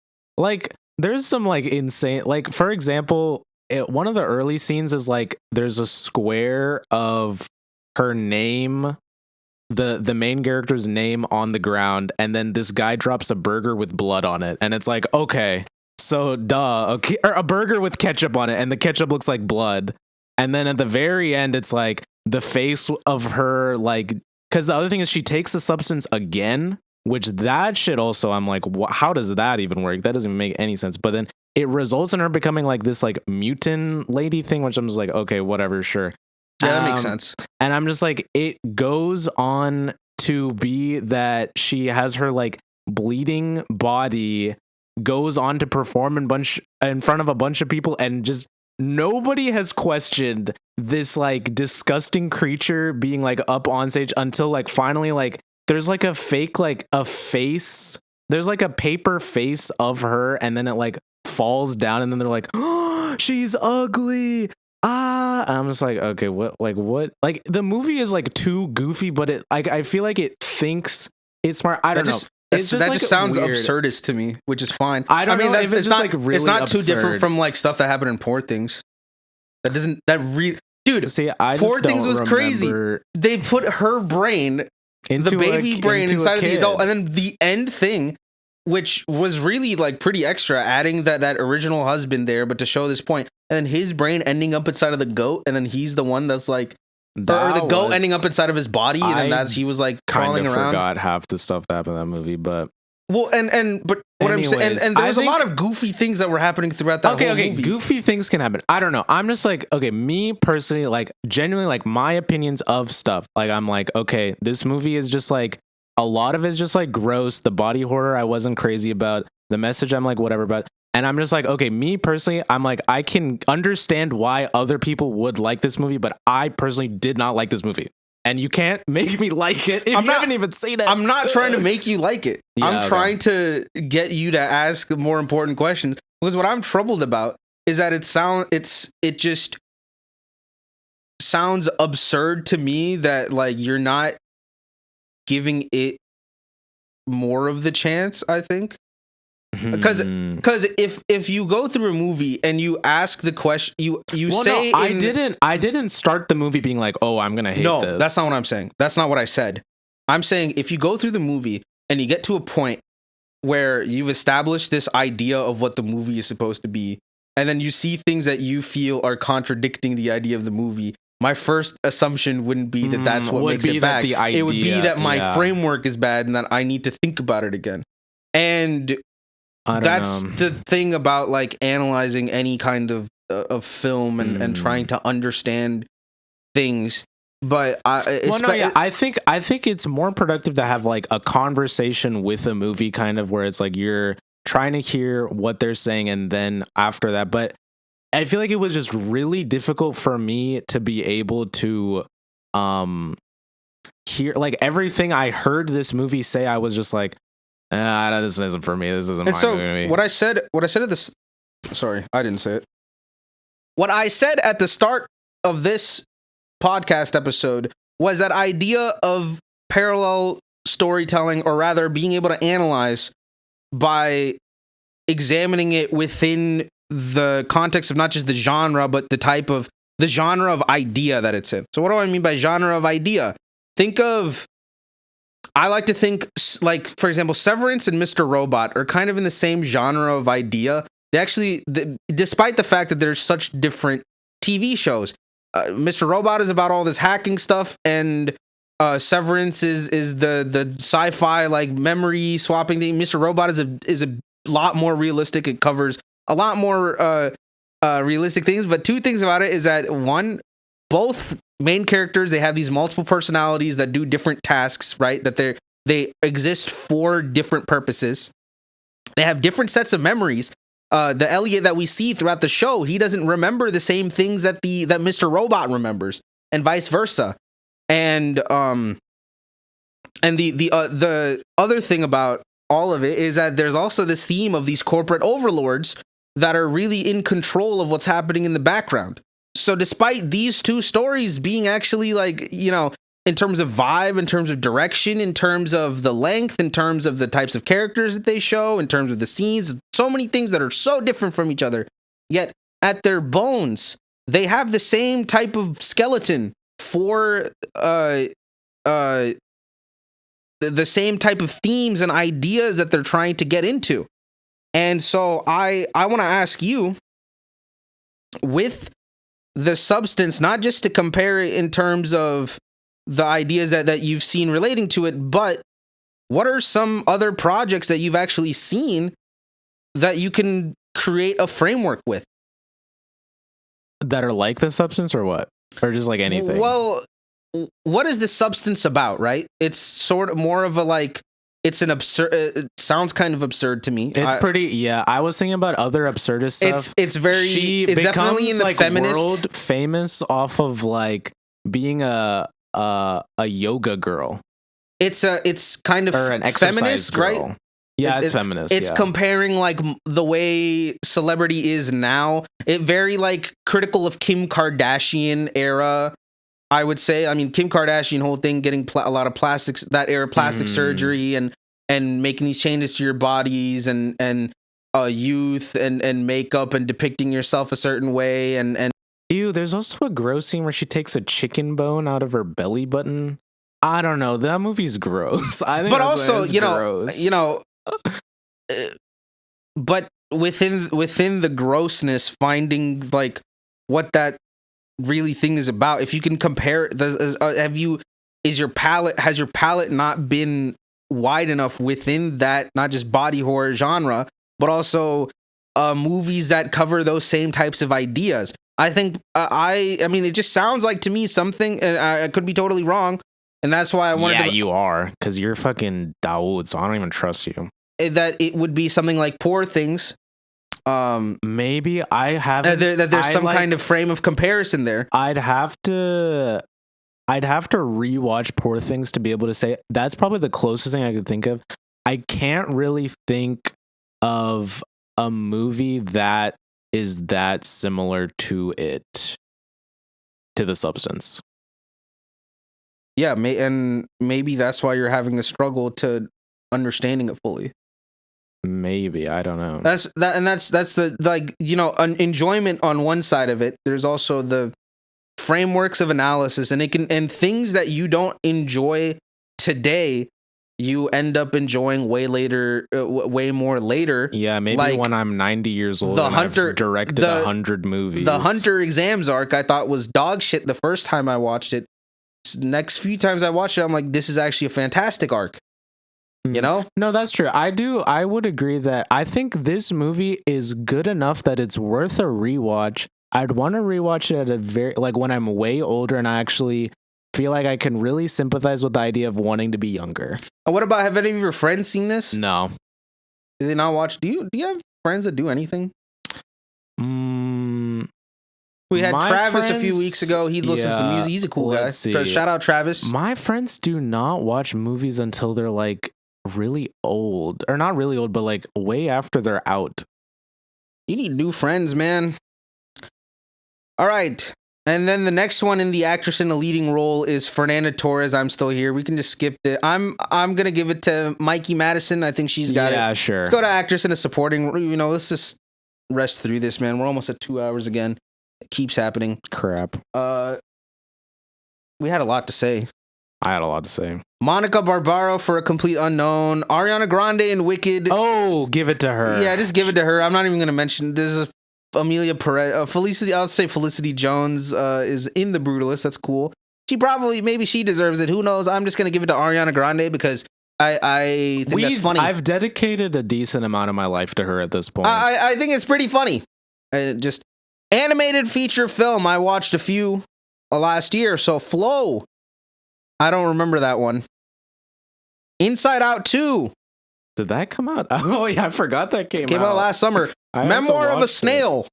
there's some like insane, like for example, one of the early scenes is like there's a square of her name, the main character's name on the ground, and then this guy drops a burger with blood on it, and it's like, okay, so okay, or a burger with ketchup on it, and the ketchup looks like blood. And then at the very end, it's like the face of her, like, because the other thing is she takes the substance again, which that shit also, I'm like, how does that even work? That doesn't make any sense. But then it results in her becoming like this like mutant lady thing, which I'm just like, okay, whatever, sure. Yeah, that makes sense. And I'm just like, it goes on to be that she has her like bleeding body, goes on to perform in front of a bunch of people, and just nobody has questioned this like disgusting creature being like up on stage until like finally like there's like a fake like a face, there's like a paper face of her, and then it like falls down, and then they're like, oh, she's ugly. And I'm just like, okay, what like the movie is like too goofy, but it like I feel like it thinks it's smart. I don't know. It's just that like just sounds weird. absurdist to me, which is fine. I mean, that's, it's not like really it's not absurd. too different from like stuff that happened in Poor Things. Dude. See, I Poor just Things was crazy. They put her brain, into the baby brain, into inside of the adult, and then the end thing, which was really like pretty extra, adding that original husband there, but to show this point, and then his brain ending up inside of the goat, and then he's the one that's like. Or the goat ending up inside of his body, and then that's he was like crawling around. I forgot half the stuff that happened in that movie, but well, but what anyways, I'm saying, and there was a lot of goofy things that were happening throughout that whole movie. Goofy things can happen. I don't know. I'm just like, okay, me personally, like genuinely, like my opinions of stuff. Like I'm like, okay, this movie is just like a lot of it's just like gross. The body horror I wasn't crazy about. The message I'm like whatever about. And I'm just like, okay, me personally, I'm like, I can understand why other people would like this movie, but I personally did not like this movie. And you can't make me like it if you haven't even seen it. I'm not trying to make you like it. Yeah, I'm trying to get you to ask more important questions. Because what I'm troubled about is that it just sounds absurd to me that like you're not giving it more of the chance, I think. Because if you go through a movie and you ask the question, I didn't start the movie being like, oh, I'm gonna hate this. No, that's not what I'm saying. That's not what I said. I'm saying if you go through the movie and you get to a point where you've established this idea of what the movie is supposed to be, and then you see things that you feel are contradicting the idea of the movie, my first assumption wouldn't be that that's what makes it bad. It would be that my framework is bad and that I need to think about it again. And that's the thing about like analyzing any kind of film and trying to understand things. But I think it's more productive to have like a conversation with a movie, kind of where it's like you're trying to hear what they're saying, and then after that. But I feel like it was just really difficult for me to be able to hear like everything I heard this movie say. I was just like, this isn't for me. This isn't my movie. What I said at this, sorry, I didn't say it. What I said at the start of this podcast episode was that idea of parallel storytelling, or rather being able to analyze by examining it within the context of not just the genre, but the genre of idea that it's in. So what do I mean by genre of idea? I like to think, like, for example, Severance and Mr. Robot are kind of in the same genre of idea. They actually, despite the fact that there's such different TV shows, Mr. Robot is about all this hacking stuff, and Severance is the sci-fi like memory swapping thing. Mr. Robot is a lot more realistic. It covers a lot more realistic things. But two things about it is that one, both main characters, they have these multiple personalities that do different tasks, right? That they exist for different purposes. They have different sets of memories. The Elliot that we see throughout the show, he doesn't remember the same things that Mr. Robot remembers, and vice versa. And And the other thing about all of it is that there's also this theme of these corporate overlords that are really in control of what's happening in the background. So despite these two stories being actually like, you know, in terms of vibe, in terms of direction, in terms of the length, in terms of the types of characters that they show, in terms of the scenes, so many things that are so different from each other, yet at their bones, they have the same type of skeleton for the same type of themes and ideas that they're trying to get into. And so I want to ask you, with the substance, not just to compare it in terms of the ideas that you've seen relating to it, but what are some other projects that you've actually seen that you can create a framework with? That are like the substance, or what? Or just like anything? Well, what is the substance about, right? It's sort of more of a like, it's an absurd, it sounds kind of absurd to me. It's pretty, yeah. I was thinking about other absurdist stuff. It's very, it's definitely in the like feminist. World famous off of like being a yoga girl. It's kind of or an exercise feminist, girl. right? Yeah, it's feminist. It's comparing like the way celebrity is now. It very like critical of Kim Kardashian era, I would say. I mean, Kim Kardashian whole thing, getting a lot of plastics, that era, plastic surgery, and making these changes to your bodies, and youth and makeup, and depicting yourself a certain way, and ew. There's also a gross scene where she takes a chicken bone out of her belly button. I don't know. That movie's gross. I think, but also gross. But within the grossness, finding like what that really thing is about. If you can compare, has your palette not been wide enough within that, not just body horror genre, but also movies that cover those same types of ideas? I think I mean, it just sounds like to me something, and I could be totally wrong. And that's why I wanted to... Yeah, you are, because you're fucking Dawood, so I don't even trust you. That it would be something like Poor Things. Maybe I haven't... that there's some kind of frame of comparison there. I'd have to rewatch Poor Things to be able to say... That's probably the closest thing I could think of. I can't really think of a movie that is that similar to it, to the substance. Yeah, and maybe that's why you're having a struggle to understanding it fully. Maybe, I don't know. That's the, like, you know, an enjoyment on one side of it. There's also the frameworks of analysis, and things that you don't enjoy today, you end up enjoying way more later. Yeah, maybe like when I'm 90 years old and I've directed 100 movies. The Hunter exams arc I thought was dog shit the first time I watched it. Next few times I watched it, I'm like, this is actually a fantastic arc. You know? No, that's true. I would agree that I think this movie is good enough that it's worth a rewatch. I'd want to rewatch it at when I'm way older and I actually feel like I can really sympathize with the idea of wanting to be younger. What about, have any of your friends seen this? No. Did they not watch? Do you have friends that do anything? We had Travis a few weeks ago. He listens to music. He's a cool guy. Shout out Travis. My friends do not watch movies until they're like really old, or not really old, but like way after they're out. You need new friends, man. All right. And then the next one in the actress in a leading role is Fernanda Torres. I'm Still Here. We can just skip it. I'm gonna give it to Mikey Madison. I think she's got it. Yeah, sure. Let's go to actress in a supporting. You know, let's just rest through this, man. We're almost at 2 hours again. It keeps happening. Crap. We had a lot to say. I had a lot to say. Monica Barbaro for A Complete Unknown. Ariana Grande in Wicked. Oh, give it to her. Yeah, just give it to her. I'm not even going to mention. There's Amelia Perez. Felicity, I'll say Felicity Jones is in The Brutalist. That's cool. Maybe she deserves it. Who knows? I'm just going to give it to Ariana Grande because I think that's funny. I've dedicated a decent amount of my life to her at this point. I think it's pretty funny. Just animated feature film. I watched a few last year. So Flow. I don't remember that one. Inside Out 2. Did that come out? Oh, yeah, I forgot that came out. Came out last summer. Memoir of a Snail.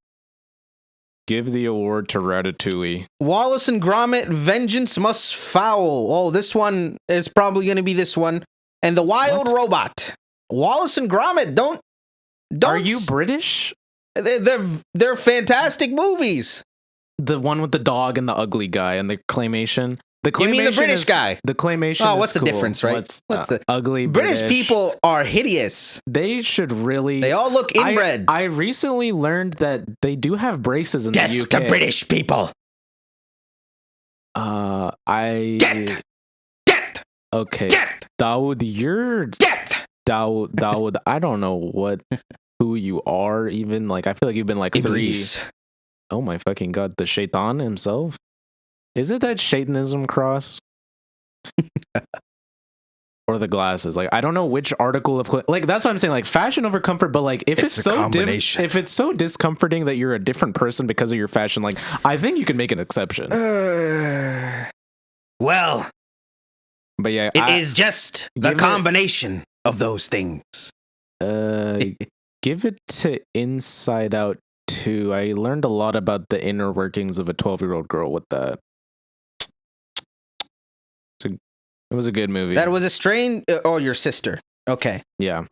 Give the award to Ratatouille. Wallace and Gromit, Vengeance Must Foul. Oh, this one is probably going to be this one. And The Wild Robot. Wallace and Gromit, don't. Are you British? They're fantastic movies. The one with the dog and the ugly guy and the claymation. You mean the British guy? The claymation. Oh, what's is the cool. difference, right? What's the ugly British people are hideous. They should really. They all look inbred. I recently learned that they do have braces in the UK. Death to British people. Death. Okay. Death. Dawood, you're death. Dawood. I don't know who you are. Even like I feel like you've been like Iblis. 3. Oh my fucking god! The Shaitan himself. Is it that Shatanism cross? Or the glasses? Like I don't know which article of like that's what I'm saying. Like fashion over comfort, but like if it's so discomforting that you're a different person because of your fashion, like I think you can make an exception. Well, but yeah, it is just the combination of those things. Give it to Inside Out 2. I learned a lot about the inner workings of a 12-year-old girl with that. It was a good movie. That was a strange. Oh, your sister. Okay. Yeah.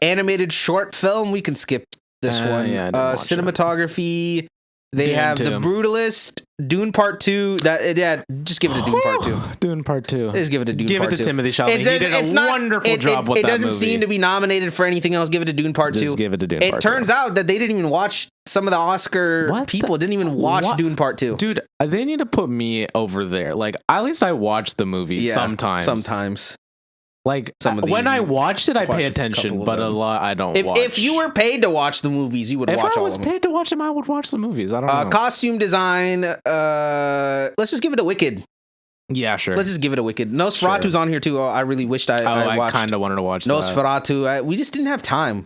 Animated short film. We can skip this one. Yeah, cinematography. They Dune have 2. The Brutalist, Dune Part 2. Just give it to Dune Part 2. Dune Part 2. Just give it to Dune Give Part 2. Give it to Timothy Chalamet. He did a wonderful job with that movie. It doesn't seem to be nominated for anything else. Give it to Dune Part 2. Just give it to Dune Part 2. It turns out that they didn't even watch. Some of the Oscar people didn't even watch Dune Part 2. Dude, they need to put me over there. Like, at least I watch the movie sometimes. Sometimes. Like, when I watched it, I pay attention, but a lot I don't watch. If you were paid to watch the movies, you would watch all of them. If I was paid to watch them, I would watch the movies. I don't know. Costume design. Let's just give it a Wicked. Yeah, sure. Let's just give it a Wicked. Nosferatu's on here, too. I really wished I watched. I kind of wanted to watch Nosferatu. We just didn't have time.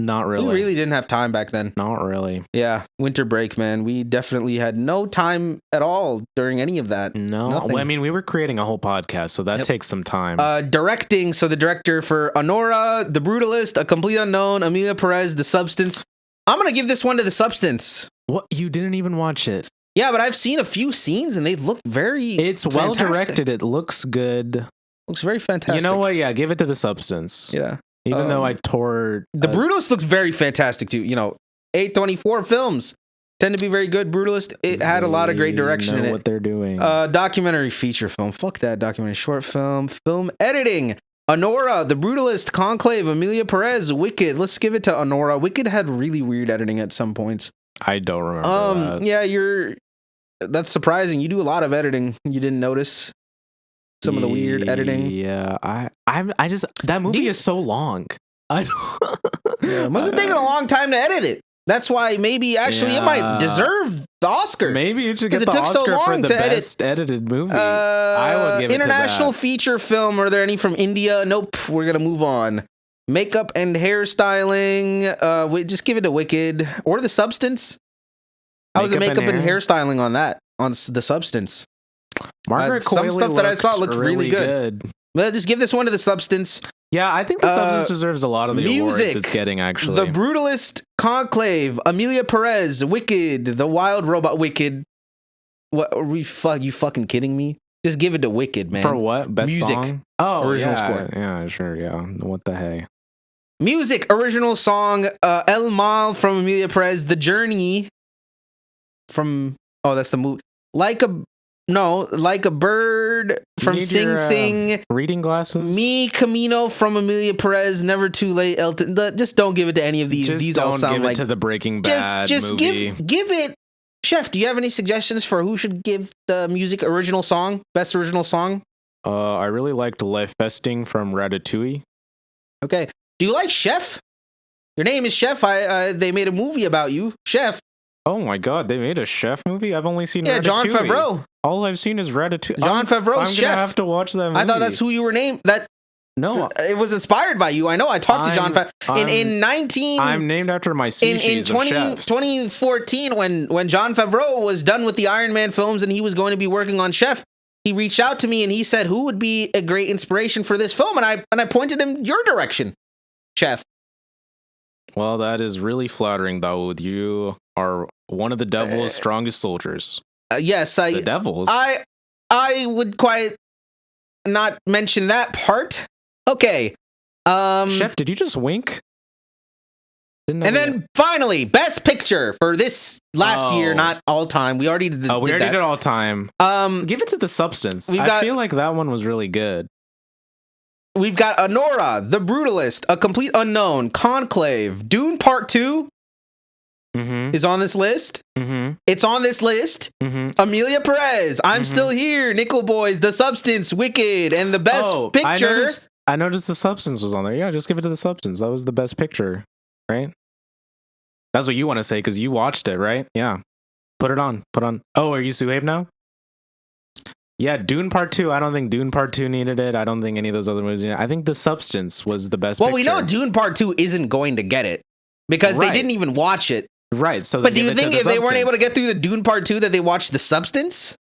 Not really. We really didn't have time back then. Not really. Yeah. Winter break, man. We definitely had no time at all during any of that. No. Nothing. Well, I mean, we were creating a whole podcast, so that takes some time. Directing. So the director for Honora, The Brutalist, A Complete Unknown, Emilia Perez, The Substance. I'm going to give this one to The Substance. What? You didn't even watch it? Yeah, but I've seen a few scenes and they look very It's well directed. It looks good. Looks very fantastic. You know what? Yeah, give it to The Substance. Yeah. Even though I tore... The Brutalist looks very fantastic, too. You know, A24 films tend to be very good. Brutalist, it had a lot of great direction in it. What they're doing. Documentary feature film. Fuck that. Documentary short film. Film editing. Honora, The Brutalist, Conclave, Emilia Perez, Wicked. Let's give it to Honora. Wicked had really weird editing at some points. I don't remember that. Yeah, that's surprising. You do a lot of editing. You didn't notice some of the weird editing. Yeah, I just that movie is so long. It must have taken a long time to edit it. That's why maybe actually it might deserve the Oscar. Maybe it should get the Oscar for the best edited movie. I would give it international to that. Feature film. Are there any from India? Nope. We're gonna move on. Makeup and hairstyling. We just give it to Wicked or The Substance. How was the makeup and hairstyling on that? On The Substance. Margaret some stuff that I saw looked really good. Well, just give this one to The Substance. Yeah, I think The Substance deserves a lot of the awards it's getting, actually. The Brutalist, Conclave, Emilia Perez, Wicked, The Wild Robot, Wicked. What are you fucking kidding me? Just give it to Wicked, man. For what? Best music. Song? Oh, original score. Yeah, sure, yeah. What the hey? Music, original song, El Mal from Emilia Perez, The Journey from, that's the movie. Like a Bird from Sing Sing. Reading glasses. Me Camino from Emilia Perez. Never Too Late. Elton. Just don't give it to any of these. Just these don't all sound give like it to the Breaking Bad movie. Give it. Chef, do you have any suggestions for who should give the music original song? Best original song? I really liked Life Festing from Ratatouille. Okay. Do you like Chef? Your name is Chef. They made a movie about you, Chef. Oh my god, they made a Chef movie? I've only seen Ratatouille. John Favreau. All I've seen is Ratatouille. John Favreau's Chef. I'm gonna have to watch that movie. I thought that's who you were named. No, it was inspired by you. I know. I talked to John Favreau I'm named after my species of chefs. 2014, when John Favreau was done with the Iron Man films and he was going to be working on Chef, he reached out to me and he said, "Who would be a great inspiration for this film?" And I pointed him your direction, Chef. Well, that is really flattering, Dawood. You are one of the devil's strongest soldiers. Yes, the devils. I would quite not mention that part. Okay. Chef, did you just wink? And then finally, best picture for this last year, not all time. We already did. We already did all time. Give it to The Substance. I feel like that one was really good. We've got Anora, The Brutalist, A Complete Unknown, Conclave, Dune Part 2 is on this list. It's on this list. Amelia Perez, I'm Still Here, Nickel Boys, The Substance, Wicked, and the best picture. I noticed The Substance was on there. Yeah, just give it to The Substance. That was the best picture, right? That's what you want to say because you watched it, right? Yeah. Put it on. Oh, are you Suhaib now? Yeah, Dune Part 2. I don't think Dune Part 2 needed it. I don't think any of those other movies needed it. I think The Substance was the best picture. We know Dune Part 2 isn't going to get it because they didn't even watch it. Right. So, but do you think if they weren't able to get through the Dune Part 2 that they watched The Substance?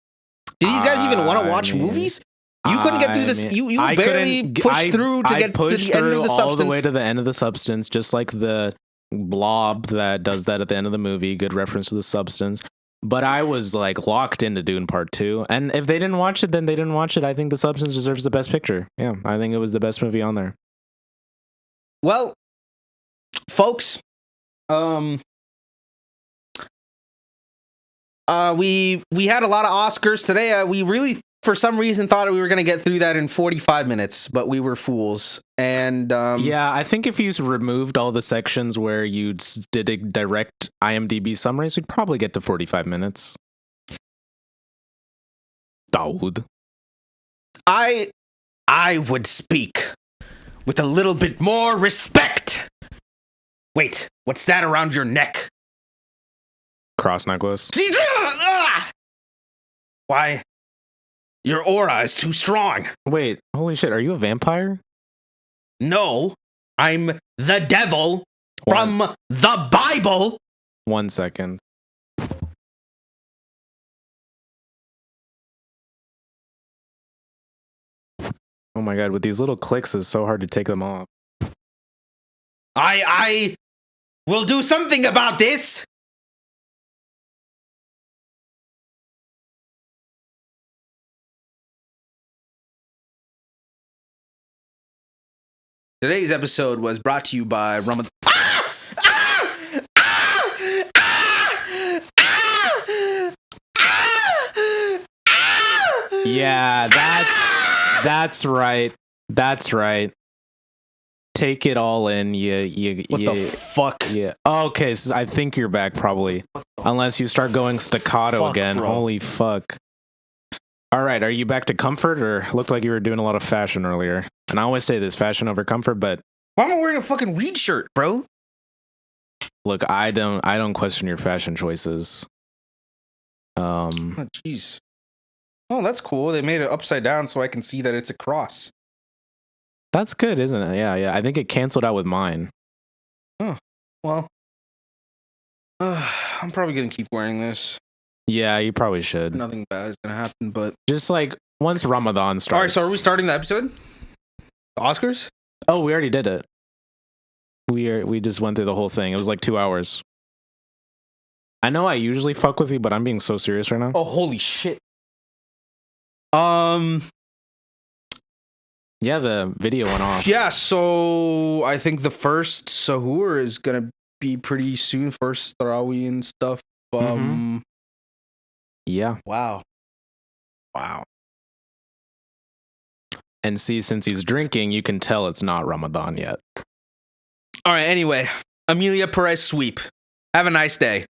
Do these guys even want to watch movies? You couldn't get through this. You barely pushed through to get to the end of The Substance. All the way to the end of The Substance, just like the Blob that does that at the end of the movie. Good reference to The Substance. But I was like locked into Dune Part 2. And if they didn't watch it, then they didn't watch it. I think The Substance deserves the best picture. Yeah, I think it was the best movie on there. Well, folks, we had a lot of Oscars today. We really, for some reason, thought we were going to get through that in 45 minutes, but we were fools. And yeah, I think if you removed all the sections where you did a direct IMDb summaries, we'd probably get to 45 minutes. Dawood. I would speak with a little bit more respect. Wait, what's that around your neck? Cross necklace. Why? Your aura is too strong. Wait, holy shit, are you a vampire? No, I'm the devil from the Bible. 1 second. Oh my god, with these little clicks, it's so hard to take them off. I will do something about this. Today's episode was brought to you by Ramadan. Yeah, that's right. That's right. Take it all in. What the fuck? Yeah. Okay, so I think you're back probably. Unless you start going staccato again. Bro. Holy fuck. All right, are you back to comfort, or looked like you were doing a lot of fashion earlier? And I always say this, fashion over comfort, but why am I wearing a fucking Reed shirt, bro? Look, I don't question your fashion choices. Oh, jeez. Oh, that's cool. They made it upside down so I can see that it's a cross. That's good, isn't it? Yeah. I think it canceled out with mine. Oh, well. I'm probably gonna keep wearing this. Yeah, you probably should. Nothing bad is gonna happen, but just like once Ramadan starts. All right, so are we starting the episode? The Oscars? Oh, we already did it. We just went through the whole thing. It was like 2 hours. I know I usually fuck with you, but I'm being so serious right now. Oh, holy shit. Yeah, the video went off. Yeah, so I think the first Sahur is gonna be pretty soon. First Tarawih and stuff. Yeah. Wow. And see, since he's drinking, you can tell it's not Ramadan yet. All right, anyway. Amelia Perez sweep. Have a nice day.